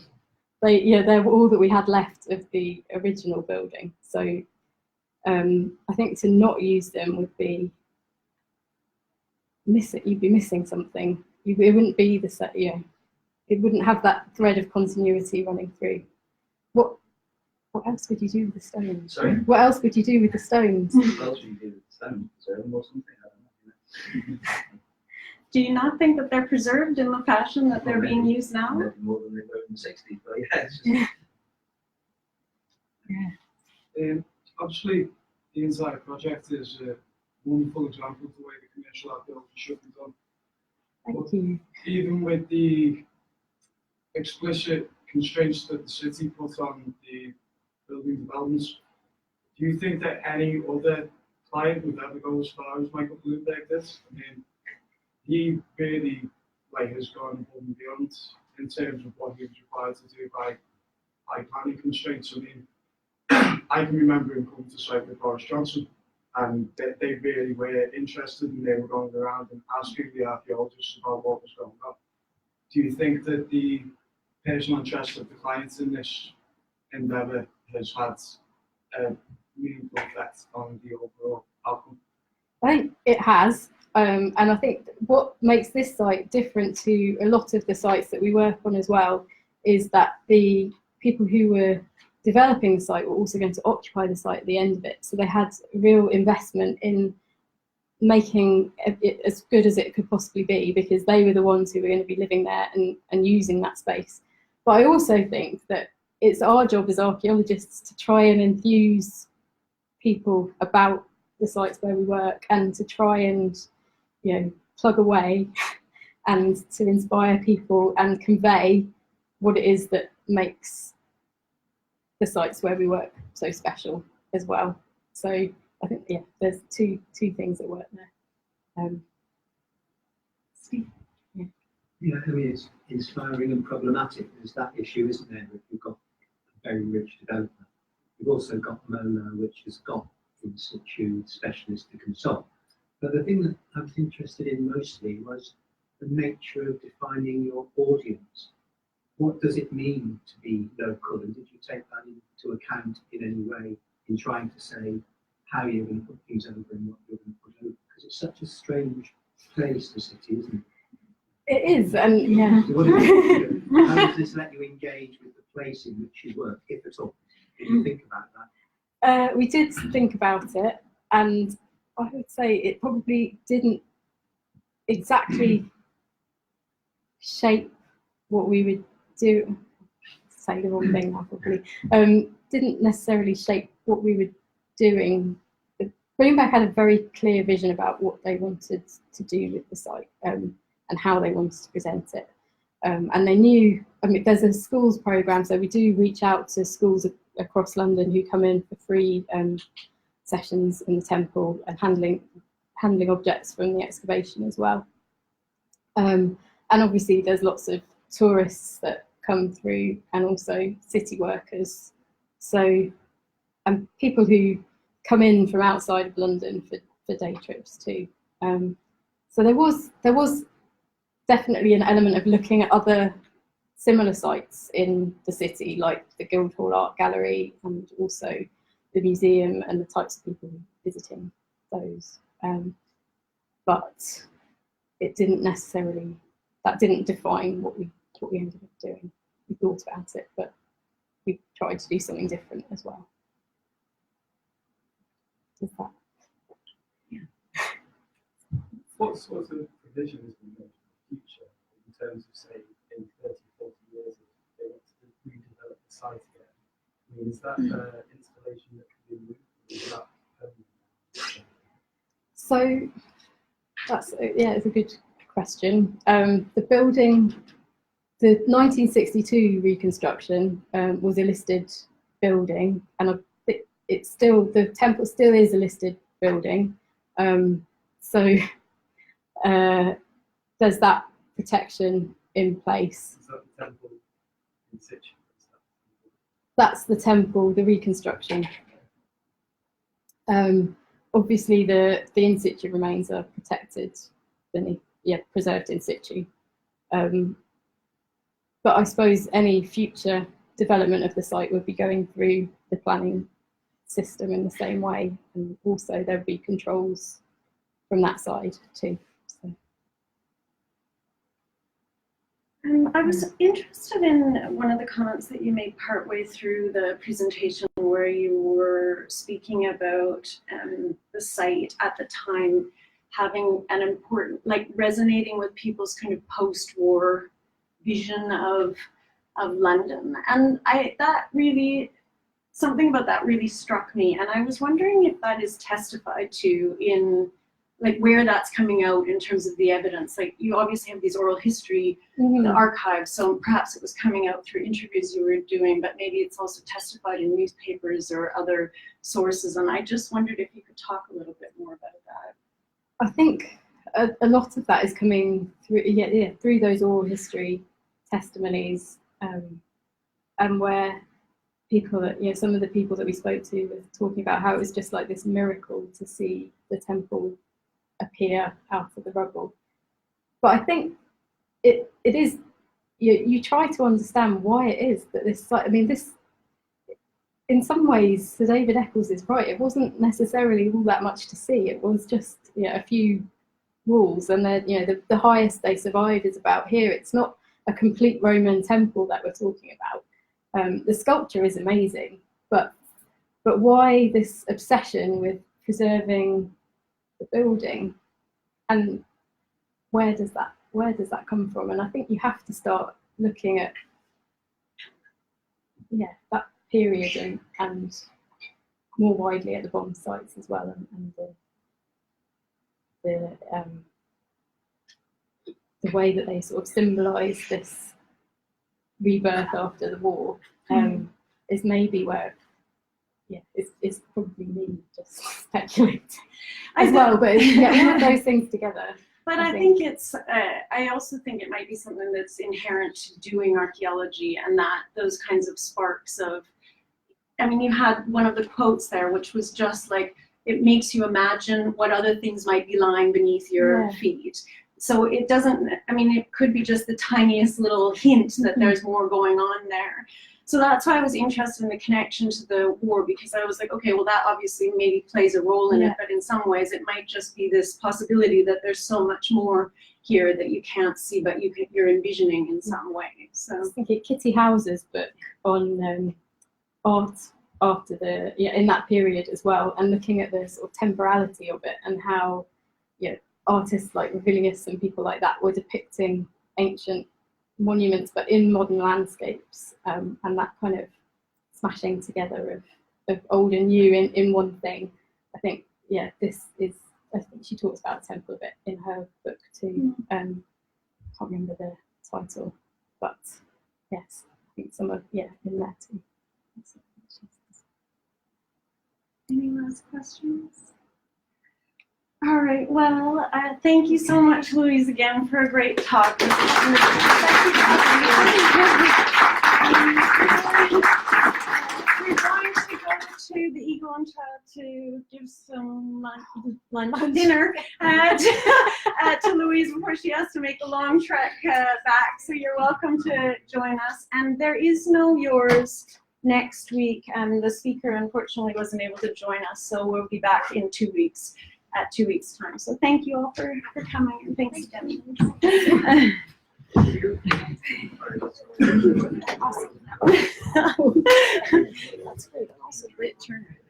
They're all that we had left of the original building. So I think to not use them would be you'd be missing something. It wouldn't be the set. It wouldn't have that thread of continuity running through. What else would you do with the stones?
Sorry?
What else would you do with the stones?
What else would you do with the stone? Or something? I don't know.
Do you not think that they're preserved in the fashion that they're being used now?
Maybe more than they were in the 60s, but yeah, it's just...
Obviously, the entire project is a wonderful example of the way the commercial art building should be done.
Thank you.
Even with the explicit constraints that the city put on the building developments, do you think that any other client would ever go as far as Michael Bloomberg did? I mean, he really has gone above and beyond in terms of what he was required to do by planning constraints. I mean, I can remember him coming to site with Boris Johnson, and they really were interested, and they were going around and asking the archaeologists about what was going on. Do you think that the personal interest of the clients in this endeavour has had a meaningful effect on the overall outcome?
I think it has. And I think what makes this site different to a lot of the sites that we work on as well is that the people who were developing the site were also going to occupy the site at the end of it. So they had real investment in making it as good as it could possibly be, because they were the ones who were going to be living there and using that space. But I also think that it's our job as archaeologists to try and enthuse people about the sites where we work, and to try and plug away and to inspire people and convey what it is that makes the sites where we work so special as well. So I think there's two things that work there. Steve?
Yeah, I mean, it's inspiring and problematic. There's that issue, isn't there? That we've got a very rich development. We've also got MOLA, which has got in situ specialists to consult. But the thing that I was interested in mostly was the nature of defining your audience. What does it mean to be local? And did you take that into account in any way in trying to say how you're going to put things over and what you're going to put over? Because it's such a strange place, the city, isn't it?
It is, and yeah.
So how does this let you engage with the place in which you work, if at all? Did you think about that?
We did think about it, and I would say it probably didn't exactly shape what we would do. Say the wrong thing now, probably. Didn't necessarily shape what we were doing. Bloomberg had a very clear vision about what they wanted to do with the site, and how they wanted to present it. And they knew, there's a schools programme, so we do reach out to schools across London who come in for free sessions in the temple and handling objects from the excavation as well. And obviously there's lots of tourists that come through, and also city workers. So, and people who come in from outside of London for day trips too. So there was definitely an element of looking at other similar sites in the city, like the Guildhall Art Gallery, and also the museum, and the types of people visiting those. But it didn't necessarily, that didn't define what we ended up doing. We thought about it, but we tried to do something different as well. Does that? Yeah.
What sort of provision has been made for the future in terms of, say, in 30, 40 years, if they want to redevelop the site again? I mean, is that installation that can be removed? Is that
So that's, it's a good question. The building the 1962 reconstruction was a listed building, and it's still, the temple still is a listed building. So there's that protection in place.
Is that the temple in situ?
That's the temple, the reconstruction. Obviously, the in situ remains are protected, preserved in situ. But I suppose any future development of the site would be going through the planning system in the same way, and also there would be controls from that side too. So.
I was interested in one of the comments that you made partway through the presentation, where you were speaking about the site at the time having an important, like resonating with people's kind of post-war vision of London, and something about that really struck me, and I was wondering if that is testified to in like where that's coming out in terms of the evidence. Like you obviously have these oral history, the archives, so perhaps it was coming out through interviews you were doing, but maybe it's also testified in newspapers or other sources, and I just wondered if you could talk a little bit more about that.
I think a lot of that is coming through, through those oral history testimonies, and where people that, some of the people that we spoke to were talking about how it was just like this miracle to see the temple appear out of the rubble. But I think it is, you try to understand why it is that this site, I mean, this, in some ways, Sir David Eccles is right, it wasn't necessarily all that much to see, it was just a few walls, and then the highest they survive is about here. It's not a complete Roman temple that we're talking about. The sculpture is amazing, but why this obsession with preserving the building, and where does that come from? And I think you have to start looking at that period and more widely at the bomb sites as well, and the way that they sort of symbolise this rebirth after the war is maybe where, it's probably me just speculating as well, but all of those things together.
But I think it's, I also think it might be something that's inherent to doing archaeology, and that those kinds of sparks of, I mean, you had one of the quotes there, which was just like, it makes you imagine what other things might be lying beneath your feet. So it doesn't, I mean, it could be just the tiniest little hint that there's more going on there. So that's why I was interested in the connection to the war, because I was like, okay, well, that obviously maybe plays a role in it, but in some ways it might just be this possibility that there's so much more here that you can't see, but you're envisioning in some way. So
I was thinking Kitty Houser's book on art after the, in that period as well, and looking at the sort of temporality of it, and how, artists like Revilius and people like that were depicting ancient monuments but in modern landscapes, and that kind of smashing together of old and new in one thing. I think this is, I think she talks about the temple a bit in her book too. Can't remember the title, but yes, I think some of in there too.
Any last questions? All right, well, thank you so much, Louise, again, for a great talk. We're going to go to the Eagle and Child to give some dinner to Louise before she has to make a long trek back. So you're welcome to join us. And there is no YOHRS next week, and the speaker unfortunately wasn't able to join us, so we'll be back in 2 weeks. At 2 weeks' time. So thank you all for coming, and thanks again. Awesome. That's great. And also great turnout.